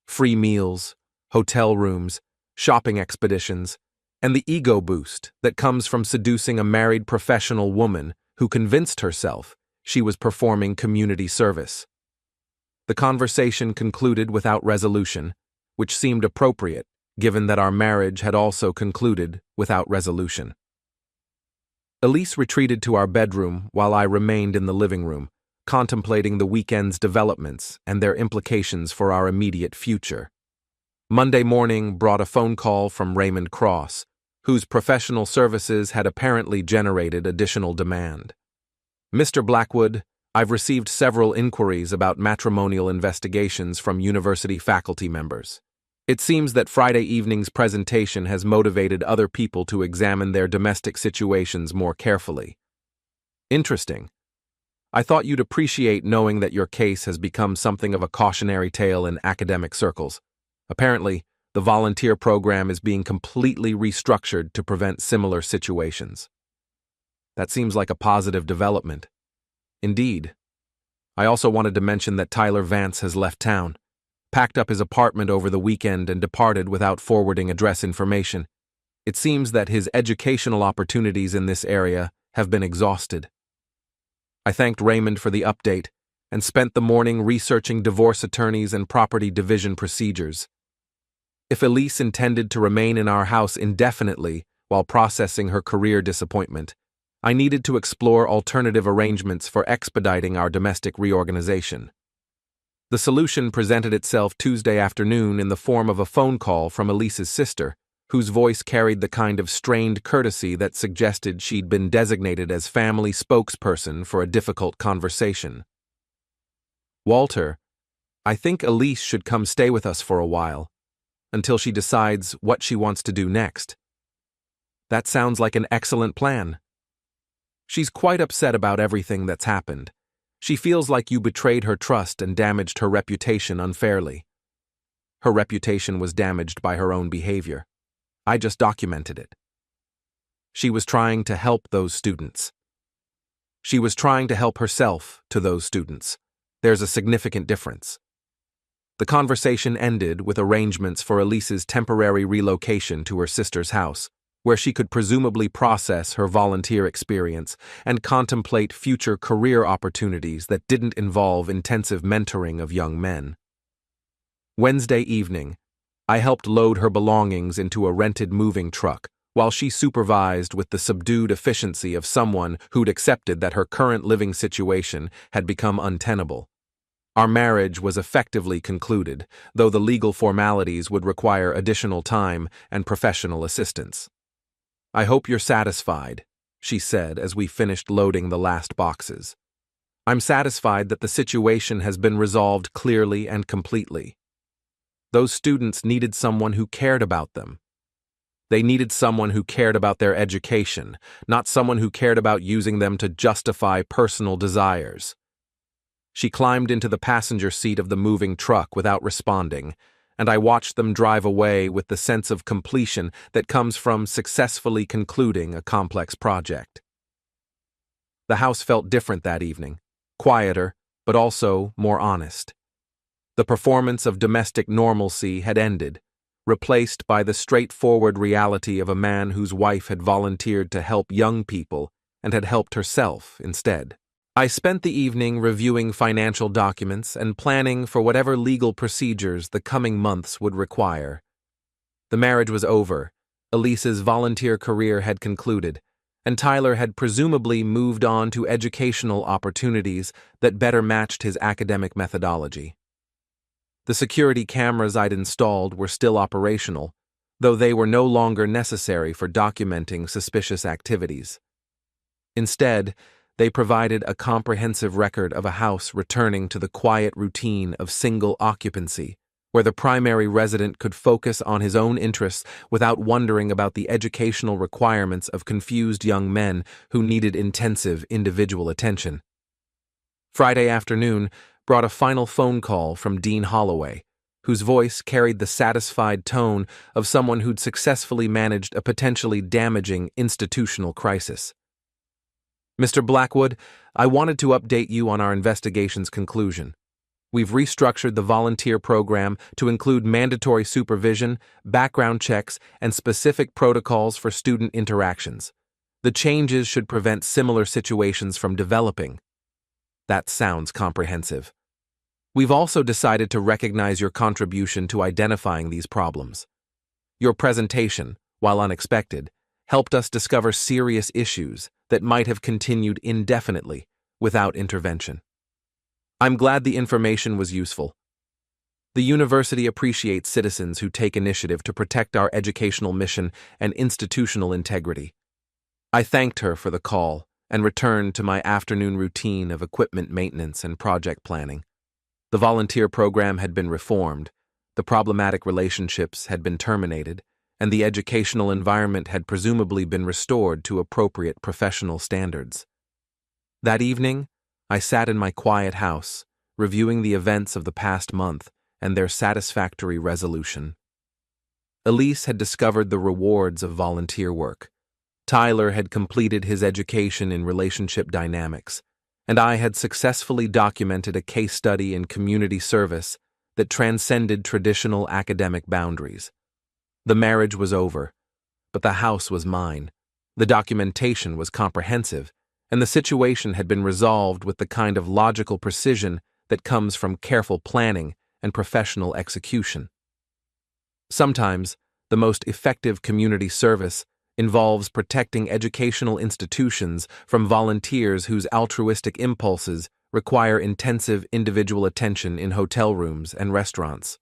free meals, hotel rooms, shopping expeditions, and the ego boost that comes from seducing a married professional woman who convinced herself she was performing community service. The conversation concluded without resolution, which seemed appropriate given that our marriage had also concluded without resolution. Elise retreated to our bedroom while I remained in the living room, contemplating the weekend's developments and their implications for our immediate future. Monday morning brought a phone call from Raymond Cross, whose professional services had apparently generated additional demand. Mr. Blackwood, I've received several inquiries about matrimonial investigations from university faculty members. It seems that Friday evening's presentation has motivated other people to examine their domestic situations more carefully. Interesting. I thought you'd appreciate knowing that your case has become something of a cautionary tale in academic circles. Apparently, the volunteer program is being completely restructured to prevent similar situations. That seems like a positive development. Indeed. I also wanted to mention that Tyler Vance has left town, packed up his apartment over the weekend and departed without forwarding address information. It seems that his educational opportunities in this area have been exhausted. I thanked Raymond for the update and spent the morning researching divorce attorneys and property division procedures. If Elise intended to remain in our house indefinitely while processing her career disappointment, I needed to explore alternative arrangements for expediting our domestic reorganization. The solution presented itself Tuesday afternoon in the form of a phone call from Elise's sister, whose voice carried the kind of strained courtesy that suggested she'd been designated as family spokesperson for a difficult conversation. "Walter, I think Elise should come stay with us for a while, until she decides what she wants to do next." "That sounds like an excellent plan. She's quite upset about everything that's happened. She feels like you betrayed her trust and damaged her reputation unfairly." "Her reputation was damaged by her own behavior. I just documented it. She was trying to help those students. She was trying to help herself to those students. There's a significant difference." The conversation ended with arrangements for Elise's temporary relocation to her sister's house, where she could presumably process her volunteer experience and contemplate future career opportunities that didn't involve intensive mentoring of young men. Wednesday evening, I helped load her belongings into a rented moving truck, while she supervised with the subdued efficiency of someone who'd accepted that her current living situation had become untenable. Our marriage was effectively concluded, though the legal formalities would require additional time and professional assistance. "I hope you're satisfied," she said as we finished loading the last boxes. "I'm satisfied that the situation has been resolved clearly and completely. Those students needed someone who cared about them. They needed someone who cared about their education, not someone who cared about using them to justify personal desires." She climbed into the passenger seat of the moving truck without responding, and I watched them drive away with the sense of completion that comes from successfully concluding a complex project. The house felt different that evening, quieter, but also more honest. The performance of domestic normalcy had ended, replaced by the straightforward reality of a man whose wife had volunteered to help young people and had helped herself instead. I spent the evening reviewing financial documents and planning for whatever legal procedures the coming months would require. The marriage was over, Elise's volunteer career had concluded, and Tyler had presumably moved on to educational opportunities that better matched his academic methodology. The security cameras I'd installed were still operational, though they were no longer necessary for documenting suspicious activities. Instead, they provided a comprehensive record of a house returning to the quiet routine of single occupancy, where the primary resident could focus on his own interests without wondering about the educational requirements of confused young men who needed intensive individual attention. Friday afternoon brought a final phone call from Dean Holloway, whose voice carried the satisfied tone of someone who'd successfully managed a potentially damaging institutional crisis. "Mr. Blackwood, I wanted to update you on our investigation's conclusion. We've restructured the volunteer program to include mandatory supervision, background checks, and specific protocols for student interactions. The changes should prevent similar situations from developing." That sounds comprehensive. "We've also decided to recognize your contribution to identifying these problems. Your presentation, while unexpected, helped us discover serious issues that might have continued indefinitely without intervention. I'm glad the information was useful. The university appreciates citizens who take initiative to protect our educational mission and institutional integrity." I thanked her for the call and returned to my afternoon routine of equipment maintenance and project planning. The volunteer program had been reformed, the problematic relationships had been terminated, and the educational environment had presumably been restored to appropriate professional standards. That evening, I sat in my quiet house, reviewing the events of the past month and their satisfactory resolution. Elise had discovered the rewards of volunteer work. Tyler had completed his education in relationship dynamics, and I had successfully documented a case study in community service that transcended traditional academic boundaries. The marriage was over, but the house was mine. The documentation was comprehensive, and the situation had been resolved with the kind of logical precision that comes from careful planning and professional execution. Sometimes, the most effective community service involves protecting educational institutions from volunteers whose altruistic impulses require intensive individual attention in hotel rooms and restaurants.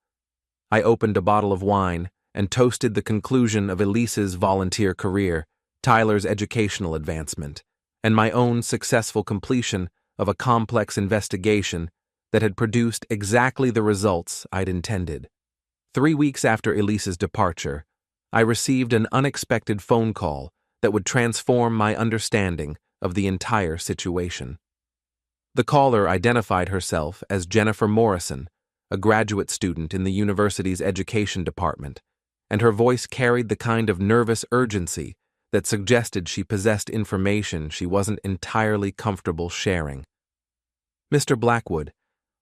I opened a bottle of wine and toasted the conclusion of Elise's volunteer career, Tyler's educational advancement, and my own successful completion of a complex investigation that had produced exactly the results I'd intended. 3 weeks after Elise's departure, I received an unexpected phone call that would transform my understanding of the entire situation. The caller identified herself as Jennifer Morrison, a graduate student in the university's education department, and her voice carried the kind of nervous urgency that suggested she possessed information she wasn't entirely comfortable sharing. "Mr. Blackwood,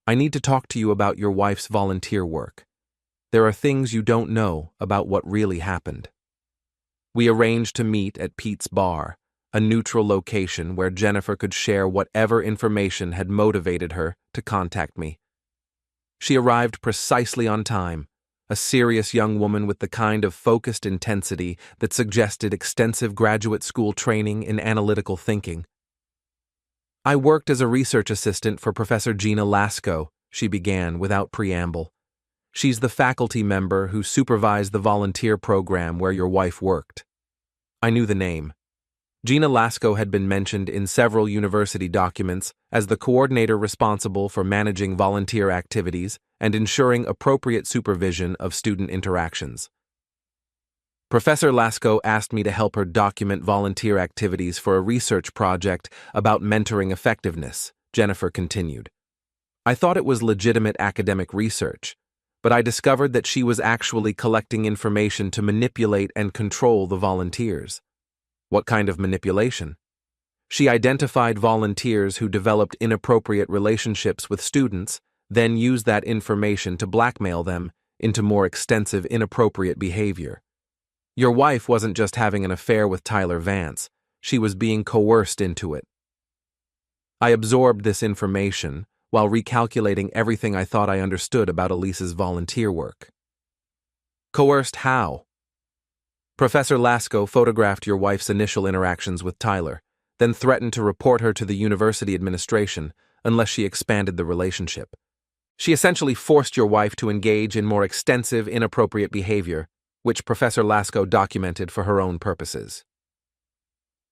I need to talk to you about your wife's volunteer work. There are things you don't know about what really happened." We arranged to meet at Pete's Bar, a neutral location where Jennifer could share whatever information had motivated her to contact me. She arrived precisely on time, a serious young woman with the kind of focused intensity that suggested extensive graduate school training in analytical thinking. "I worked as a research assistant for Professor Gina Lasco," she began without preamble. "She's the faculty member who supervised the volunteer program where your wife worked." I knew the name. Gina Lasco had been mentioned in several university documents as the coordinator responsible for managing volunteer activities and ensuring appropriate supervision of student interactions. "Professor Lasco asked me to help her document volunteer activities for a research project about mentoring effectiveness," Jennifer continued. "I thought it was legitimate academic research, but I discovered that she was actually collecting information to manipulate and control the volunteers." "What kind of manipulation?" "She identified volunteers who developed inappropriate relationships with students, then used that information to blackmail them into more extensive inappropriate behavior. Your wife wasn't just having an affair with Tyler Vance, she was being coerced into it." I absorbed this information while recalculating everything I thought I understood about Elise's volunteer work. "Coerced how?" "Professor Lasco photographed your wife's initial interactions with Tyler, then threatened to report her to the university administration unless she expanded the relationship. She essentially forced your wife to engage in more extensive, inappropriate behavior, which Professor Lasco documented for her own purposes."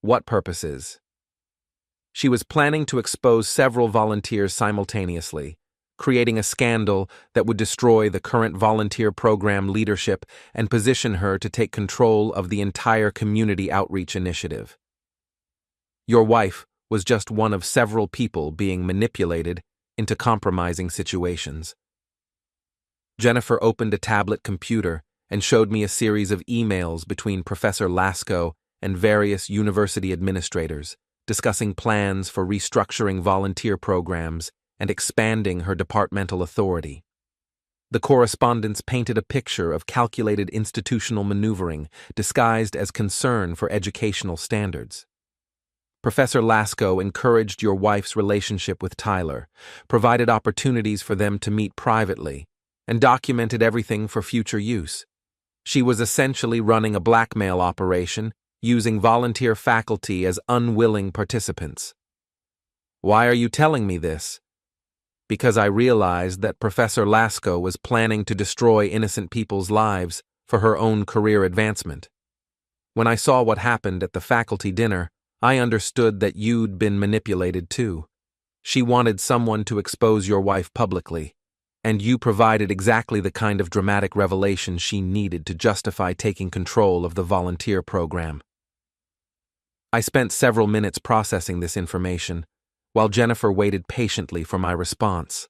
"What purposes?" "She was planning to expose several volunteers simultaneously, creating a scandal that would destroy the current volunteer program leadership and position her to take control of the entire community outreach initiative. Your wife was just one of several people being manipulated into compromising situations." Jennifer opened a tablet computer and showed me a series of emails between Professor Lasco and various university administrators, discussing plans for restructuring volunteer programs and expanding her departmental authority. The correspondence painted a picture of calculated institutional maneuvering disguised as concern for educational standards. Professor Lasco encouraged your wife's relationship with Tyler, provided opportunities for them to meet privately, and documented everything for future use. She was essentially running a blackmail operation, using volunteer faculty as unwilling participants. "Why are you telling me this?" "Because I realized that Professor Lasco was planning to destroy innocent people's lives for her own career advancement. When I saw what happened at the faculty dinner, I understood that you'd been manipulated too. She wanted someone to expose your wife publicly, and you provided exactly the kind of dramatic revelation she needed to justify taking control of the volunteer program." I spent several minutes processing this information, while Jennifer waited patiently for my response.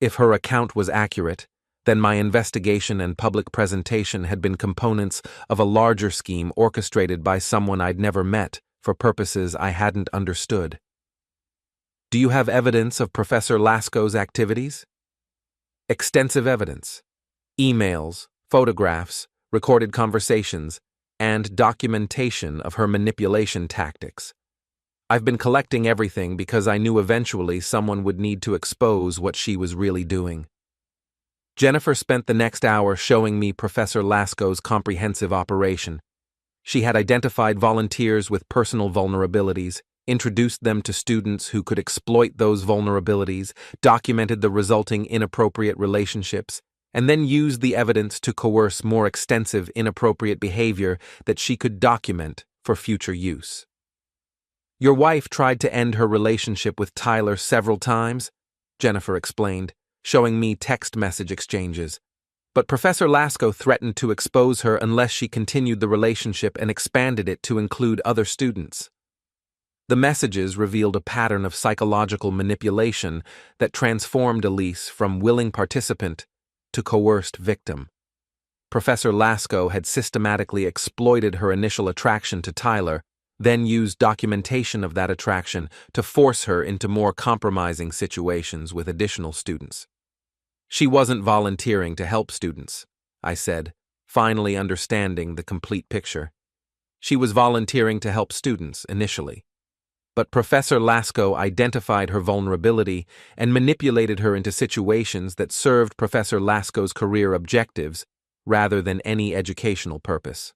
If her account was accurate, then my investigation and public presentation had been components of a larger scheme orchestrated by someone I'd never met for purposes I hadn't understood. "Do you have evidence of Professor Lasco's activities?" "Extensive evidence. Emails, photographs, recorded conversations, and documentation of her manipulation tactics. I've been collecting everything because I knew eventually someone would need to expose what she was really doing." Jennifer spent the next hour showing me Professor Lasco's comprehensive operation. She had identified volunteers with personal vulnerabilities, introduced them to students who could exploit those vulnerabilities, documented the resulting inappropriate relationships, and then used the evidence to coerce more extensive inappropriate behavior that she could document for future use. Your wife tried to end her relationship with Tyler several times, Jennifer explained, showing me text message exchanges. But Professor Lasko threatened to expose her unless she continued the relationship and expanded it to include other students. The messages revealed a pattern of psychological manipulation that transformed Elise from willing participant to coerced victim. Professor Lasko had systematically exploited her initial attraction to Tyler, then used documentation of that attraction to force her into more compromising situations with additional students. She wasn't volunteering to help students, I said, finally understanding the complete picture. She was volunteering to help students initially. But Professor Lasko identified her vulnerability and manipulated her into situations that served Professor Lasko's career objectives rather than any educational purpose.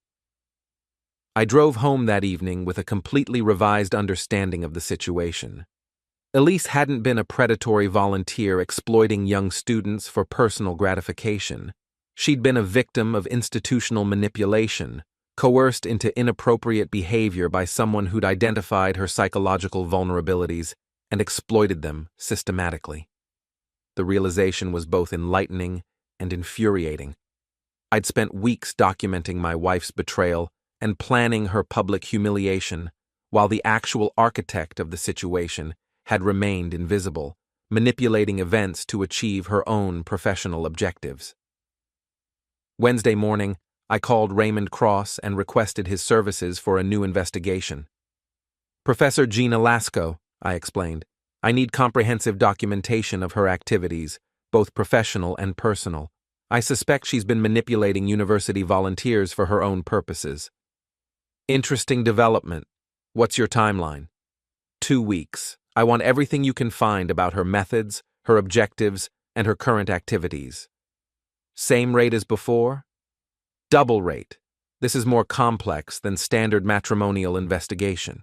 I drove home that evening with a completely revised understanding of the situation. Elise hadn't been a predatory volunteer exploiting young students for personal gratification. She'd been a victim of institutional manipulation, coerced into inappropriate behavior by someone who'd identified her psychological vulnerabilities and exploited them systematically. The realization was both enlightening and infuriating. I'd spent weeks documenting my wife's betrayal and planning her public humiliation, while the actual architect of the situation had remained invisible, manipulating events to achieve her own professional objectives. Wednesday morning, I called Raymond Cross and requested his services for a new investigation. Professor Gina Lasko, I explained, I need comprehensive documentation of her activities, both professional and personal. I suspect she's been manipulating university volunteers for her own purposes. Interesting development. What's your timeline? 2 weeks. I want everything you can find about her methods, her objectives, and her current activities. Same rate as before? Double rate. This is more complex than standard matrimonial investigation.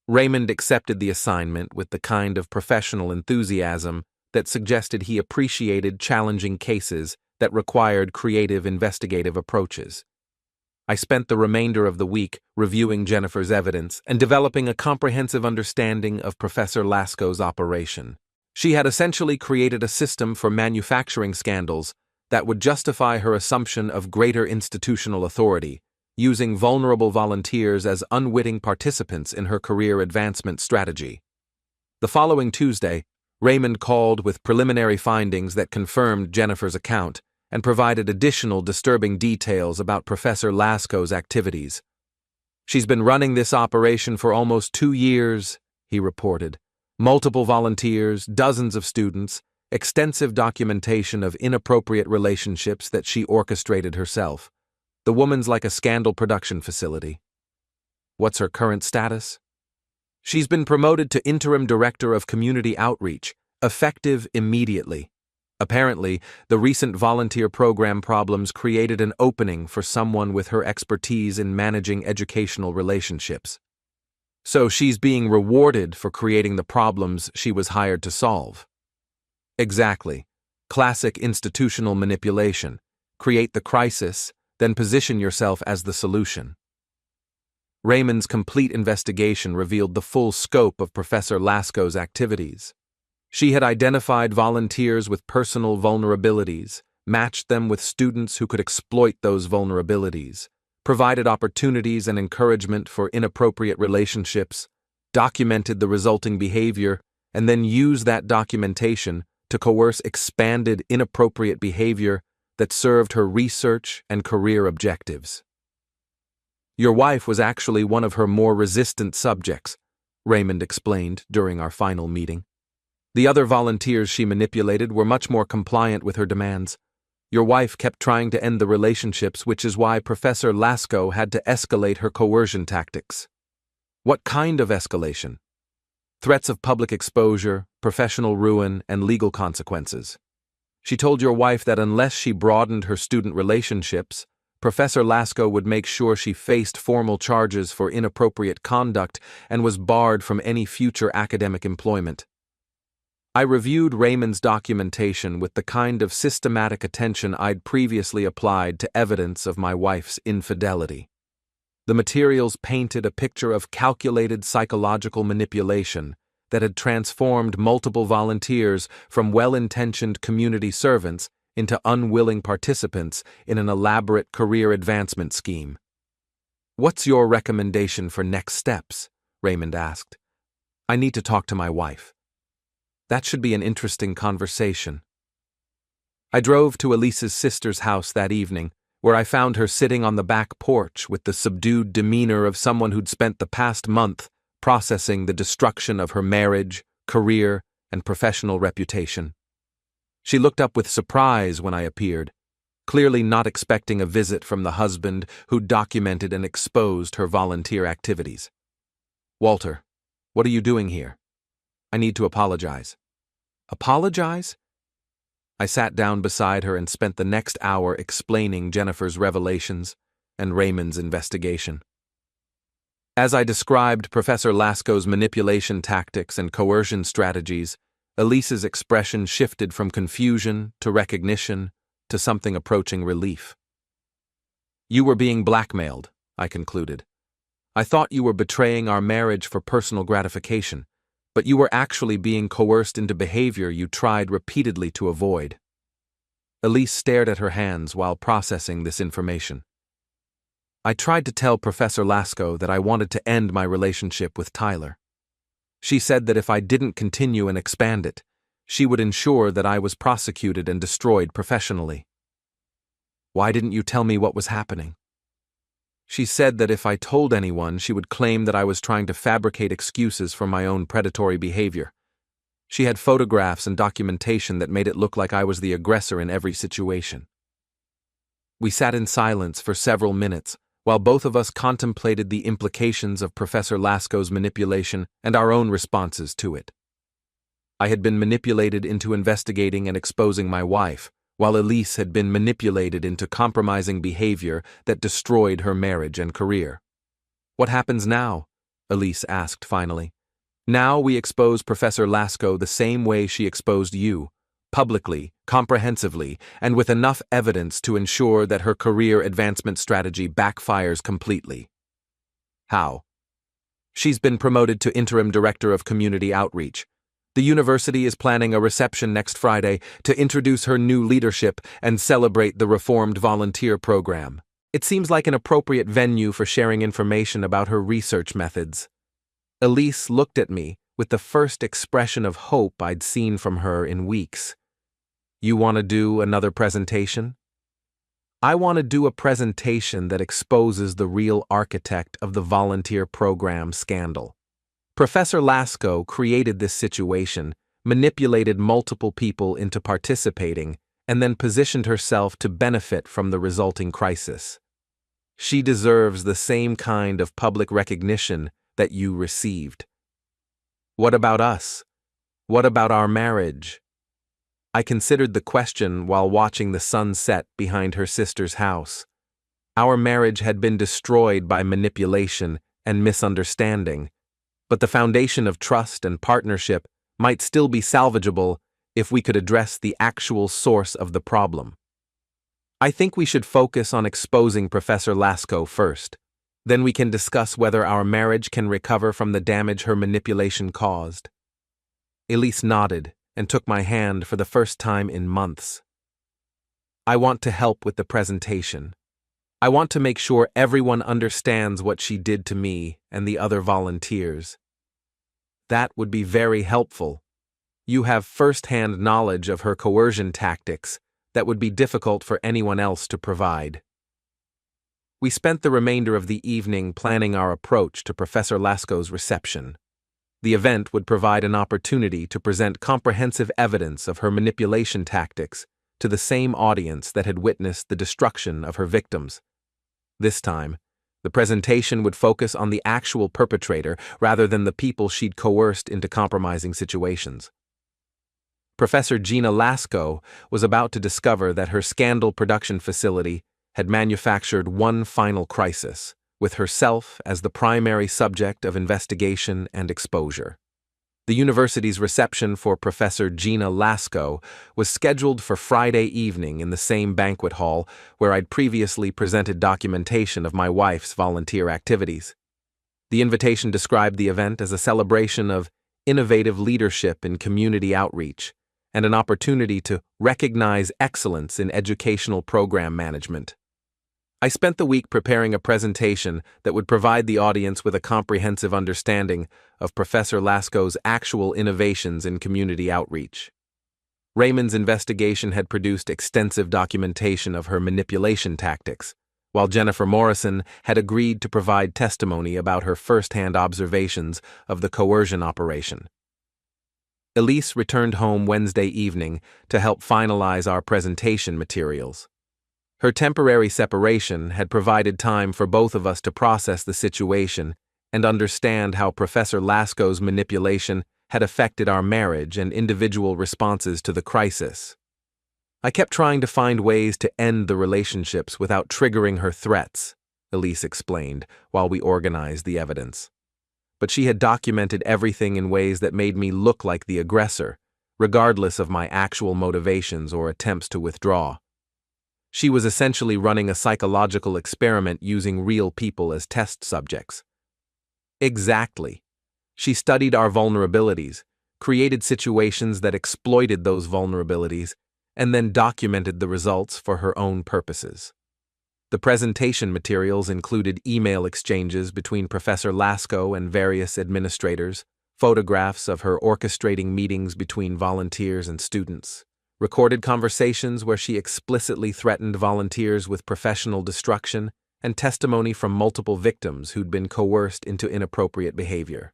Raymond accepted the assignment with the kind of professional enthusiasm that suggested he appreciated challenging cases that required creative investigative approaches. I spent the remainder of the week reviewing Jennifer's evidence and developing a comprehensive understanding of Professor Lasko's operation. She had essentially created a system for manufacturing scandals that would justify her assumption of greater institutional authority, using vulnerable volunteers as unwitting participants in her career advancement strategy. The following Tuesday, Raymond called with preliminary findings that confirmed Jennifer's account and provided additional disturbing details about Professor Lasko's activities. She's been running this operation for almost 2 years, he reported. Multiple volunteers, dozens of students, extensive documentation of inappropriate relationships that she orchestrated herself. The woman's like a scandal production facility. What's her current status? She's been promoted to Interim Director of Community Outreach, effective immediately. Apparently, the recent volunteer program problems created an opening for someone with her expertise in managing educational relationships. So she's being rewarded for creating the problems she was hired to solve. Exactly. Classic institutional manipulation. Create the crisis, then position yourself as the solution. Raymond's complete investigation revealed the full scope of Professor Lasko's activities. She had identified volunteers with personal vulnerabilities, matched them with students who could exploit those vulnerabilities, provided opportunities and encouragement for inappropriate relationships, documented the resulting behavior, and then used that documentation to coerce expanded inappropriate behavior that served her research and career objectives. Your wife was actually one of her more resistant subjects, Raymond explained during our final meeting. The other volunteers she manipulated were much more compliant with her demands. Your wife kept trying to end the relationships, which is why Professor Lasko had to escalate her coercion tactics. What kind of escalation? Threats of public exposure, professional ruin, and legal consequences. She told your wife that unless she broadened her student relationships, Professor Lasco would make sure she faced formal charges for inappropriate conduct and was barred from any future academic employment. I reviewed Raymond's documentation with the kind of systematic attention I'd previously applied to evidence of my wife's infidelity. The materials painted a picture of calculated psychological manipulation that had transformed multiple volunteers from well-intentioned community servants into unwilling participants in an elaborate career advancement scheme. "What's your recommendation for next steps?" Raymond asked. "I need to talk to my wife." "That should be an interesting conversation." I drove to Elise's sister's house that evening, where I found her sitting on the back porch with the subdued demeanor of someone who'd spent the past month processing the destruction of her marriage, career, and professional reputation. She looked up with surprise when I appeared, clearly not expecting a visit from the husband who documented and exposed her volunteer activities. "Walter, what are you doing here? I need to apologize." "Apologize?" I sat down beside her and spent the next hour explaining Jennifer's revelations and Raymond's investigation. As I described Professor Lasco's manipulation tactics and coercion strategies, Elise's expression shifted from confusion to recognition to something approaching relief. "You were being blackmailed," I concluded. "I thought you were betraying our marriage for personal gratification, but you were actually being coerced into behavior you tried repeatedly to avoid." Elise stared at her hands while processing this information. "I tried to tell Professor Lasco that I wanted to end my relationship with Tyler. She said that if I didn't continue and expand it, she would ensure that I was prosecuted and destroyed professionally." "Why didn't you tell me what was happening?" "She said that if I told anyone, she would claim that I was trying to fabricate excuses for my own predatory behavior. She had photographs and documentation that made it look like I was the aggressor in every situation." We sat in silence for several minutes, while both of us contemplated the implications of Professor Lasco's manipulation and our own responses to it. I had been manipulated into investigating and exposing my wife, while Elise had been manipulated into compromising behavior that destroyed her marriage and career. "What happens now?" Elise asked finally. "Now we expose Professor Lasco the same way she exposed you, publicly, comprehensively, and with enough evidence to ensure that her career advancement strategy backfires completely." "How?" "She's been promoted to interim director of community outreach. The university is planning a reception next Friday to introduce her new leadership and celebrate the reformed volunteer program. It seems like an appropriate venue for sharing information about her research methods." Elise looked at me with the first expression of hope I'd seen from her in weeks. "You want to do another presentation?" "I want to do a presentation that exposes the real architect of the volunteer program scandal. Professor Lasco created this situation, manipulated multiple people into participating, and then positioned herself to benefit from the resulting crisis. She deserves the same kind of public recognition that you received." "What about us? What about our marriage?" I considered the question while watching the sun set behind her sister's house. Our marriage had been destroyed by manipulation and misunderstanding, but the foundation of trust and partnership might still be salvageable if we could address the actual source of the problem. "I think we should focus on exposing Professor Lasco first. Then we can discuss whether our marriage can recover from the damage her manipulation caused." Elise nodded and took my hand for the first time in months. "I want to help with the presentation. I want to make sure everyone understands what she did to me and the other volunteers." "That would be very helpful. You have first-hand knowledge of her coercion tactics that would be difficult for anyone else to provide." We spent the remainder of the evening planning our approach to Professor Lasco's reception. The event would provide an opportunity to present comprehensive evidence of her manipulation tactics to the same audience that had witnessed the destruction of her victims. This time, the presentation would focus on the actual perpetrator rather than the people she'd coerced into compromising situations. Professor Gina Lasco was about to discover that her scandal production facility had manufactured one final crisis, with herself as the primary subject of investigation and exposure. The university's reception for Professor Gina Lasco was scheduled for Friday evening in the same banquet hall where I'd previously presented documentation of my wife's volunteer activities. The invitation described the event as a celebration of innovative leadership in community outreach and an opportunity to recognize excellence in educational program management. I spent the week preparing a presentation that would provide the audience with a comprehensive understanding of Professor Lasco's actual innovations in community outreach. Raymond's investigation had produced extensive documentation of her manipulation tactics, while Jennifer Morrison had agreed to provide testimony about her first-hand observations of the coercion operation. Elise returned home Wednesday evening to help finalize our presentation materials. Her temporary separation had provided time for both of us to process the situation and understand how Professor Lasco's manipulation had affected our marriage and individual responses to the crisis. I kept trying to find ways to end the relationships without triggering her threats, Elise explained, while we organized the evidence. But she had documented everything in ways that made me look like the aggressor, regardless of my actual motivations or attempts to withdraw. She was essentially running a psychological experiment using real people as test subjects. Exactly. She studied our vulnerabilities, created situations that exploited those vulnerabilities, and then documented the results for her own purposes. The presentation materials included email exchanges between Professor Lasco and various administrators, photographs of her orchestrating meetings between volunteers and students, recorded conversations where she explicitly threatened volunteers with professional destruction, and testimony from multiple victims who'd been coerced into inappropriate behavior.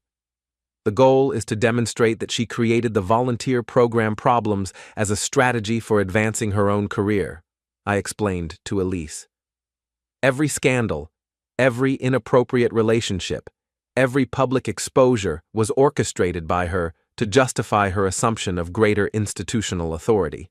The goal is to demonstrate that she created the volunteer program problems as a strategy for advancing her own career, I explained to Elise. Every scandal, every inappropriate relationship, every public exposure was orchestrated by her to justify her assumption of greater institutional authority.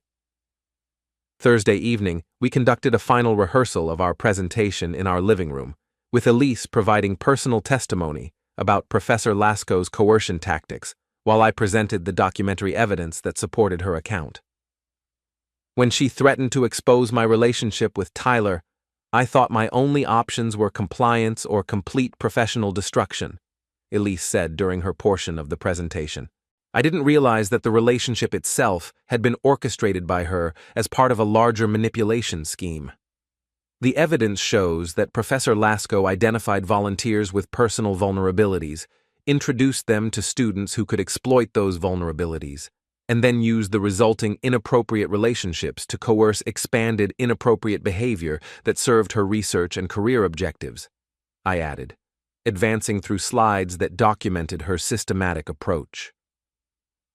Thursday evening, we conducted a final rehearsal of our presentation in our living room, with Elise providing personal testimony about Professor Lasco's coercion tactics, while I presented the documentary evidence that supported her account. When she threatened to expose my relationship with Tyler, I thought my only options were compliance or complete professional destruction, Elise said during her portion of the presentation. I didn't realize that the relationship itself had been orchestrated by her as part of a larger manipulation scheme. The evidence shows that Professor Lasco identified volunteers with personal vulnerabilities, introduced them to students who could exploit those vulnerabilities, and then used the resulting inappropriate relationships to coerce expanded inappropriate behavior that served her research and career objectives, I added, advancing through slides that documented her systematic approach.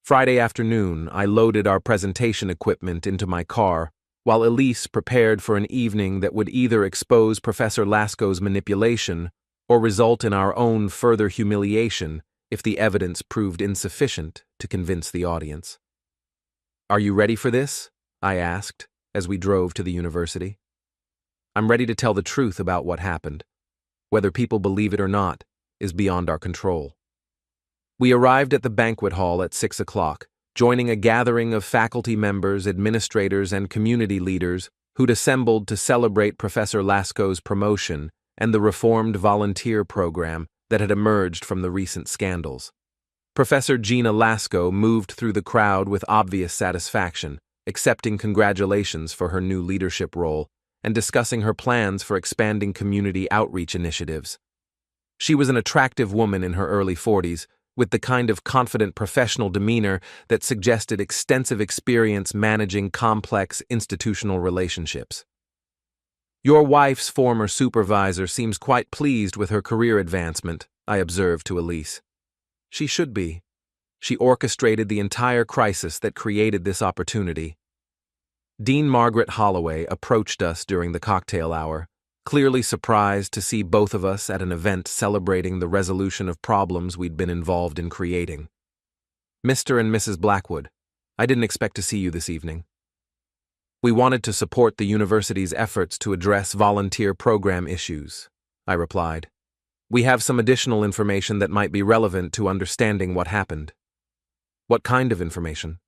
Friday afternoon, I loaded our presentation equipment into my car, while Elise prepared for an evening that would either expose Professor Lasco's manipulation or result in our own further humiliation if the evidence proved insufficient to convince the audience. "Are you ready for this?" I asked as we drove to the university. "I'm ready to tell the truth about what happened. Whether people believe it or not is beyond our control." We arrived at the banquet hall at 6 o'clock, joining a gathering of faculty members, administrators, and community leaders who'd assembled to celebrate Professor Lasco's promotion and the reformed volunteer program that had emerged from the recent scandals. Professor Gina Lasco moved through the crowd with obvious satisfaction, accepting congratulations for her new leadership role and discussing her plans for expanding community outreach initiatives. She was an attractive woman in her early 40s, with the kind of confident professional demeanor that suggested extensive experience managing complex institutional relationships. "Your wife's former supervisor seems quite pleased with her career advancement," I observed to Elise. "She should be. She orchestrated the entire crisis that created this opportunity." Dean Margaret Holloway approached us during the cocktail hour, clearly surprised to see both of us at an event celebrating the resolution of problems we'd been involved in creating. "Mr. and Mrs. Blackwood, I didn't expect to see you this evening." We wanted to support the university's efforts to address volunteer program issues, I replied. We have some additional information that might be relevant to understanding what happened. What kind of information?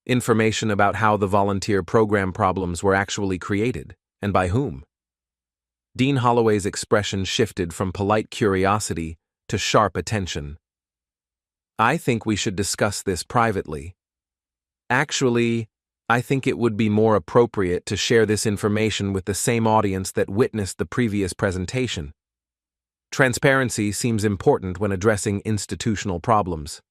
Information about how the volunteer program problems were actually created, and by whom. Dean Holloway's expression shifted from polite curiosity to sharp attention. I think we should discuss this privately. Actually, I think it would be more appropriate to share this information with the same audience that witnessed the previous presentation. Transparency seems important when addressing institutional problems.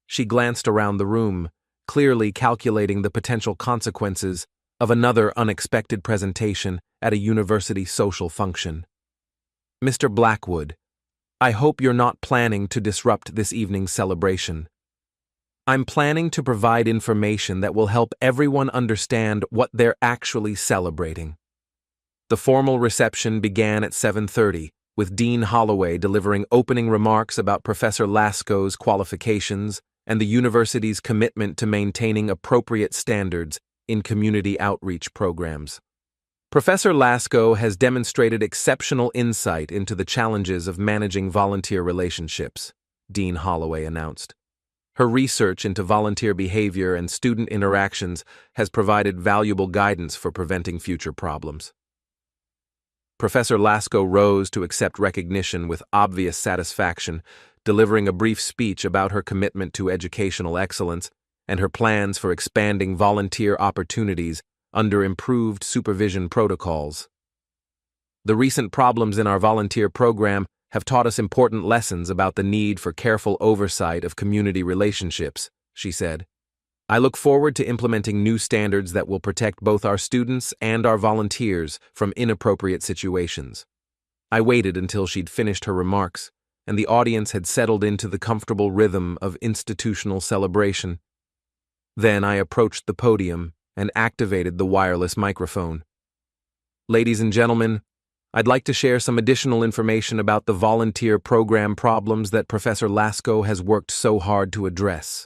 She glanced around the room, clearly calculating the potential consequences of another unexpected presentation at a university social function. Mr. Blackwood, I hope you're not planning to disrupt this evening's celebration. I'm planning to provide information that will help everyone understand what they're actually celebrating. The formal reception began at 7:30, with Dean Holloway delivering opening remarks about Professor Lasco's qualifications and the university's commitment to maintaining appropriate standards in community outreach programs. Professor Lasco has demonstrated exceptional insight into the challenges of managing volunteer relationships, Dean Holloway announced. Her research into volunteer behavior and student interactions has provided valuable guidance for preventing future problems. Professor Lasco rose to accept recognition with obvious satisfaction, delivering a brief speech about her commitment to educational excellence and her plans for expanding volunteer opportunities under improved supervision protocols. The recent problems in our volunteer program have taught us important lessons about the need for careful oversight of community relationships, she said. I look forward to implementing new standards that will protect both our students and our volunteers from inappropriate situations. I waited until she'd finished her remarks, and the audience had settled into the comfortable rhythm of institutional celebration. Then I approached the podium and activated the wireless microphone. Ladies and gentlemen, I'd like to share some additional information about the volunteer program problems that Professor Lasco has worked so hard to address.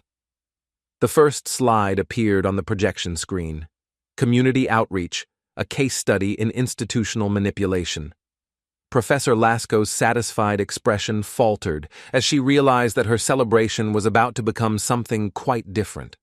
The first slide appeared on the projection screen. Community Outreach, a case study in institutional manipulation. Professor Lasco's satisfied expression faltered as she realized that her celebration was about to become something quite different.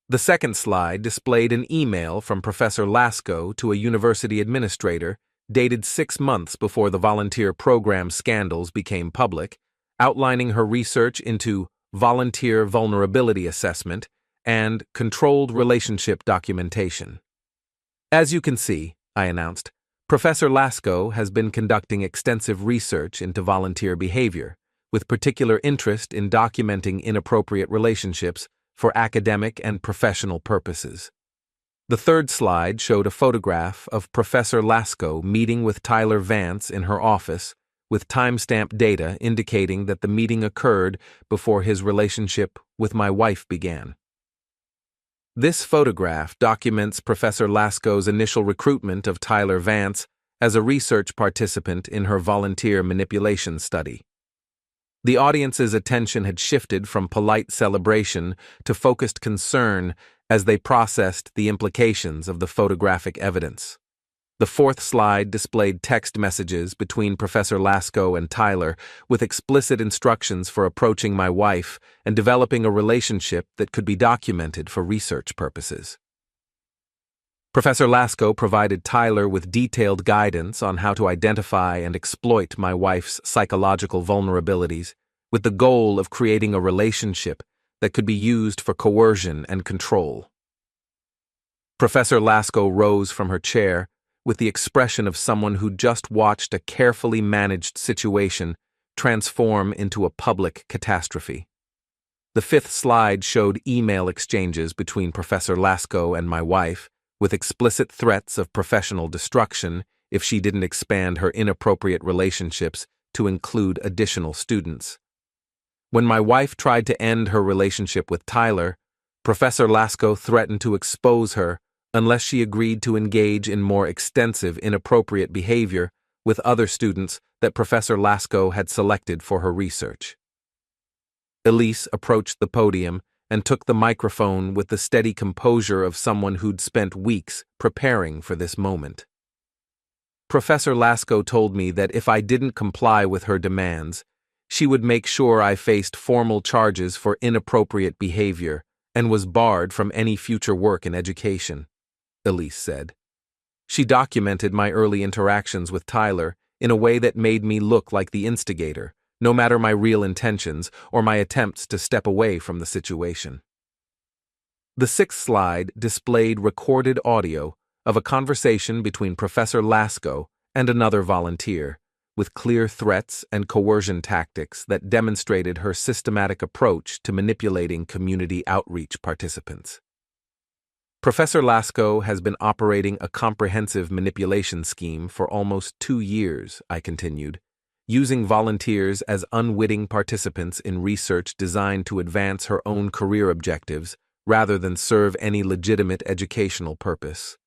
The second slide displayed an email from Professor Lasco to a university administrator dated 6 months before the volunteer program scandals became public, outlining her research into volunteer vulnerability assessment and controlled relationship documentation. As you can see, I announced, Professor Lasco has been conducting extensive research into volunteer behavior, with particular interest in documenting inappropriate relationships for academic and professional purposes. The third slide showed a photograph of Professor Lasco meeting with Tyler Vance in her office, with timestamp data indicating that the meeting occurred before his relationship with my wife began. This photograph documents Professor Lasco's initial recruitment of Tyler Vance as a research participant in her volunteer manipulation study. The audience's attention had shifted from polite celebration to focused concern as they processed the implications of the photographic evidence. The fourth slide displayed text messages between Professor Lasco and Tyler with explicit instructions for approaching my wife and developing a relationship that could be documented for research purposes. Professor Lasco provided Tyler with detailed guidance on how to identify and exploit my wife's psychological vulnerabilities, with the goal of creating a relationship that could be used for coercion and control. Professor Lasco rose from her chair with the expression of someone who just watched a carefully managed situation transform into a public catastrophe. The fifth slide showed email exchanges between Professor Lasco and my wife, with explicit threats of professional destruction if she didn't expand her inappropriate relationships to include additional students. When my wife tried to end her relationship with Tyler, Professor Lasco threatened to expose her unless she agreed to engage in more extensive inappropriate behavior with other students that Professor Lasco had selected for her research. Elise approached the podium and took the microphone with the steady composure of someone who'd spent weeks preparing for this moment. Professor Lasco told me that if I didn't comply with her demands, she would make sure I faced formal charges for inappropriate behavior and was barred from any future work in education, Elise said. She documented my early interactions with Tyler in a way that made me look like the instigator, no matter my real intentions or my attempts to step away from the situation. The sixth slide displayed recorded audio of a conversation between Professor Lasco and another volunteer, with clear threats and coercion tactics that demonstrated her systematic approach to manipulating community outreach participants. Professor Lasco has been operating a comprehensive manipulation scheme for almost 2 years, I continued, using volunteers as unwitting participants in research designed to advance her own career objectives rather than serve any legitimate educational purpose.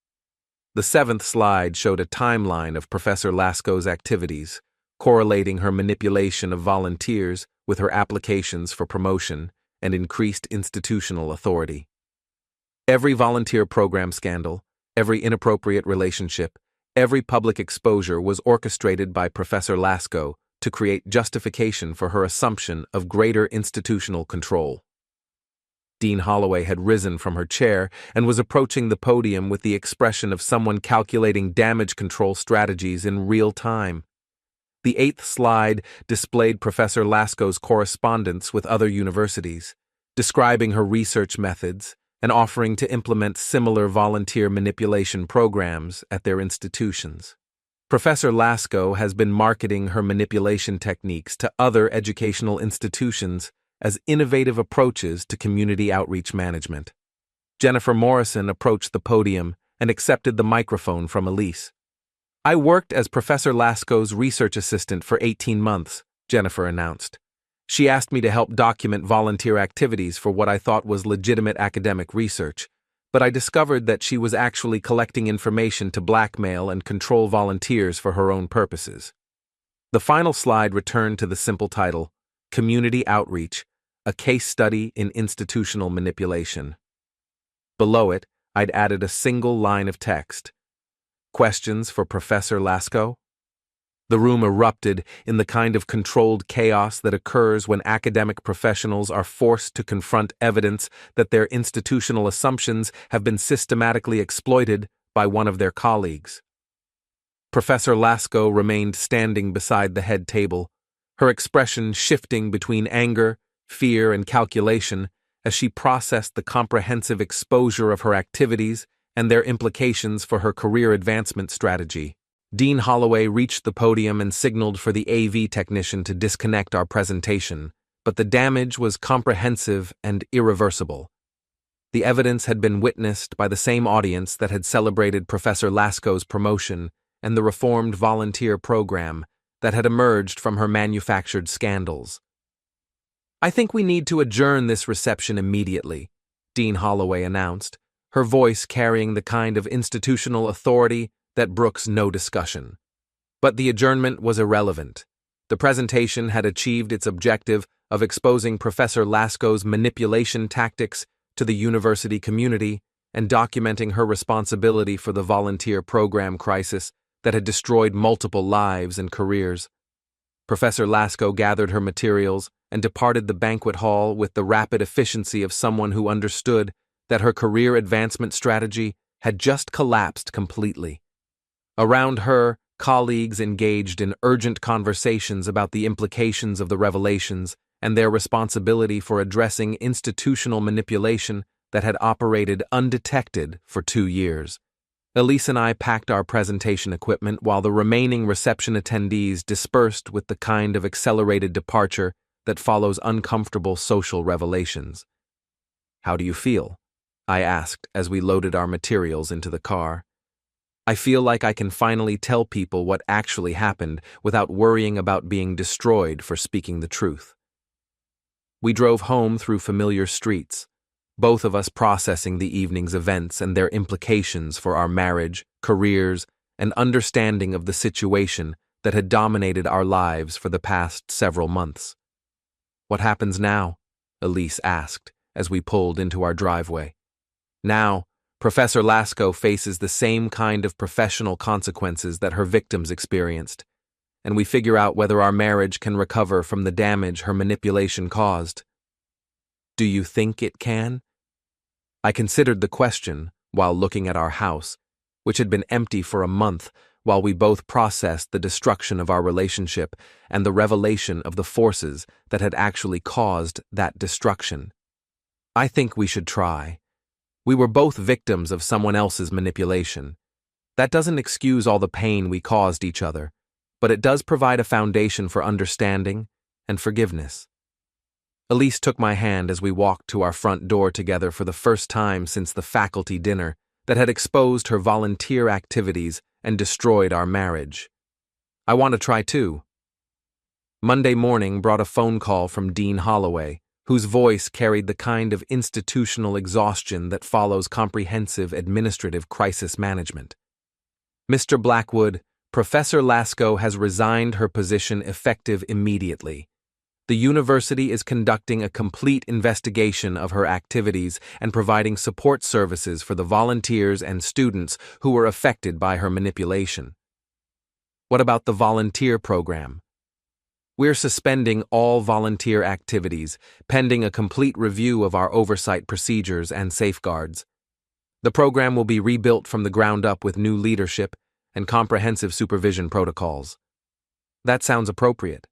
The seventh slide showed a timeline of Professor Lasco's activities, correlating her manipulation of volunteers with her applications for promotion and increased institutional authority. Every volunteer program scandal, every inappropriate relationship, every public exposure was orchestrated by Professor Lasco to create justification for her assumption of greater institutional control. Dean Holloway had risen from her chair and was approaching the podium with the expression of someone calculating damage control strategies in real time. The eighth slide displayed Professor Lasco's correspondence with other universities, describing her research methods and offering to implement similar volunteer manipulation programs at their institutions. Professor Lasco has been marketing her manipulation techniques to other educational institutions as innovative approaches to community outreach management. Jennifer Morrison approached the podium and accepted the microphone from Elise. "I worked as Professor Lasco's research assistant for 18 months, Jennifer announced. She asked me to help document volunteer activities for what I thought was legitimate academic research, but I discovered that she was actually collecting information to blackmail and control volunteers for her own purposes." The final slide returned to the simple title, Community Outreach, a Case Study in Institutional Manipulation. Below it, I'd added a single line of text. Questions for Professor Lasco? The room erupted in the kind of controlled chaos that occurs when academic professionals are forced to confront evidence that their institutional assumptions have been systematically exploited by one of their colleagues. Professor Lasco remained standing beside the head table, her expression shifting between anger, fear, and calculation as she processed the comprehensive exposure of her activities and their implications for her career advancement strategy. Dean Holloway reached the podium and signaled for the AV technician to disconnect our presentation, but the damage was comprehensive and irreversible. The evidence had been witnessed by the same audience that had celebrated Professor Lasco's promotion and the reformed volunteer program that had emerged from her manufactured scandals. "I think we need to adjourn this reception immediately," Dean Holloway announced, her voice carrying the kind of institutional authority that brooks no discussion. But the adjournment was irrelevant. The presentation had achieved its objective of exposing Professor Lasco's manipulation tactics to the university community and documenting her responsibility for the volunteer program crisis that had destroyed multiple lives and careers. Professor Lasco gathered her materials and departed the banquet hall with the rapid efficiency of someone who understood that her career advancement strategy had just collapsed completely. Around her, colleagues engaged in urgent conversations about the implications of the revelations and their responsibility for addressing institutional manipulation that had operated undetected for 2 years. Elise and I packed our presentation equipment while the remaining reception attendees dispersed with the kind of accelerated departure that follows uncomfortable social revelations. "How do you feel?" I asked as we loaded our materials into the car. "I feel like I can finally tell people what actually happened without worrying about being destroyed for speaking the truth." We drove home through familiar streets, both of us processing the evening's events and their implications for our marriage, careers, and understanding of the situation that had dominated our lives for the past several months. "What happens now?" Elise asked, as we pulled into our driveway. Now, Professor Lasco faces the same kind of professional consequences that her victims experienced, and we figure out whether our marriage can recover from the damage her manipulation caused. Do you think it can? I considered the question while looking at our house, which had been empty for a month while we both processed the destruction of our relationship and the revelation of the forces that had actually caused that destruction. I think we should try. We were both victims of someone else's manipulation. That doesn't excuse all the pain we caused each other, but it does provide a foundation for understanding and forgiveness. Elise took my hand as we walked to our front door together for the first time since the faculty dinner that had exposed her volunteer activities and destroyed our marriage. I want to try too. Monday morning brought a phone call from Dean Holloway, whose voice carried the kind of institutional exhaustion that follows comprehensive administrative crisis management. Mr. Blackwood, Professor Lasco has resigned her position effective immediately. The university is conducting a complete investigation of her activities and providing support services for the volunteers and students who were affected by her manipulation. What about the volunteer program? We're suspending all volunteer activities, pending a complete review of our oversight procedures and safeguards. The program will be rebuilt from the ground up with new leadership and comprehensive supervision protocols. That sounds appropriate.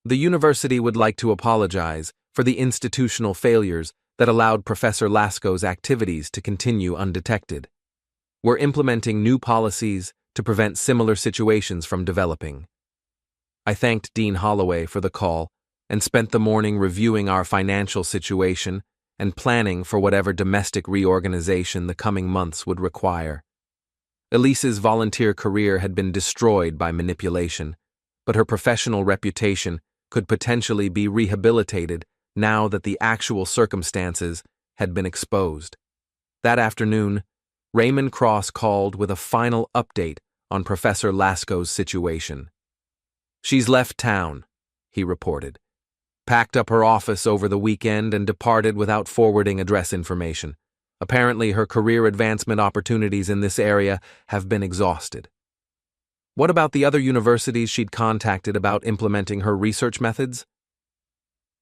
The university would like to apologize for the institutional failures that allowed Professor Lasco's activities to continue undetected. We're implementing new policies to prevent similar situations from developing. I thanked Dean Holloway for the call and spent the morning reviewing our financial situation and planning for whatever domestic reorganization the coming months would require. Elise's volunteer career had been destroyed by manipulation, but her professional reputation could potentially be rehabilitated now that the actual circumstances had been exposed. That afternoon, Raymond Cross called with a final update on Professor Lasco's situation. "She's left town," he reported, "packed up her office over the weekend and departed without forwarding address information. Apparently, her career advancement opportunities in this area have been exhausted." What about the other universities she'd contacted about implementing her research methods?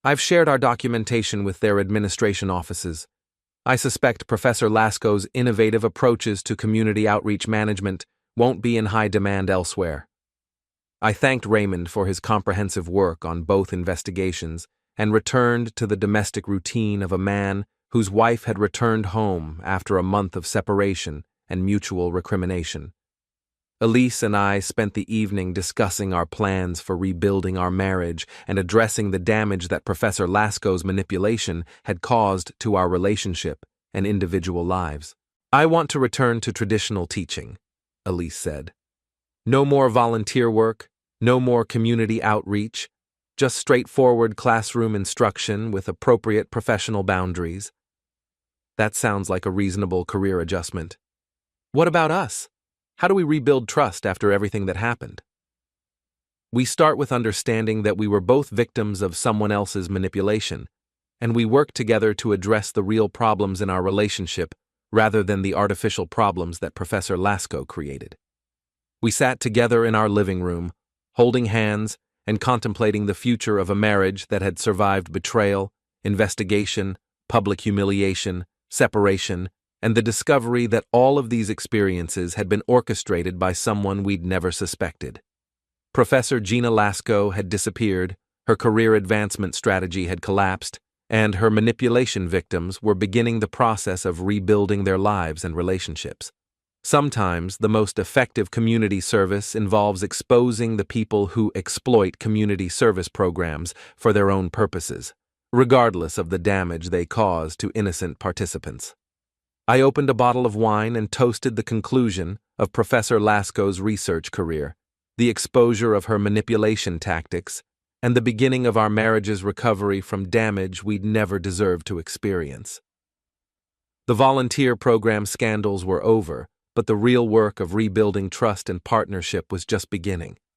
I've shared our documentation with their administration offices. I suspect Professor Lasco's innovative approaches to community outreach management won't be in high demand elsewhere. I thanked Raymond for his comprehensive work on both investigations and returned to the domestic routine of a man whose wife had returned home after a month of separation and mutual recrimination. Elise and I spent the evening discussing our plans for rebuilding our marriage and addressing the damage that Professor Lasco's manipulation had caused to our relationship and individual lives. "I want to return to traditional teaching," Elise said. "No more volunteer work, no more community outreach, just straightforward classroom instruction with appropriate professional boundaries." That sounds like a reasonable career adjustment. What about us? How do we rebuild trust after everything that happened? We start with understanding that we were both victims of someone else's manipulation, and we work together to address the real problems in our relationship rather than the artificial problems that Professor Lasco created. We sat together in our living room, holding hands and contemplating the future of a marriage that had survived betrayal, investigation, public humiliation, separation, and the discovery that all of these experiences had been orchestrated by someone we'd never suspected. Professor Gina Lasco had disappeared, her career advancement strategy had collapsed, and her manipulation victims were beginning the process of rebuilding their lives and relationships. Sometimes the most effective community service involves exposing the people who exploit community service programs for their own purposes, regardless of the damage they cause to innocent participants. I opened a bottle of wine and toasted the conclusion of Professor Lasco's research career, the exposure of her manipulation tactics, and the beginning of our marriage's recovery from damage we'd never deserved to experience. The volunteer program scandals were over, but the real work of rebuilding trust and partnership was just beginning.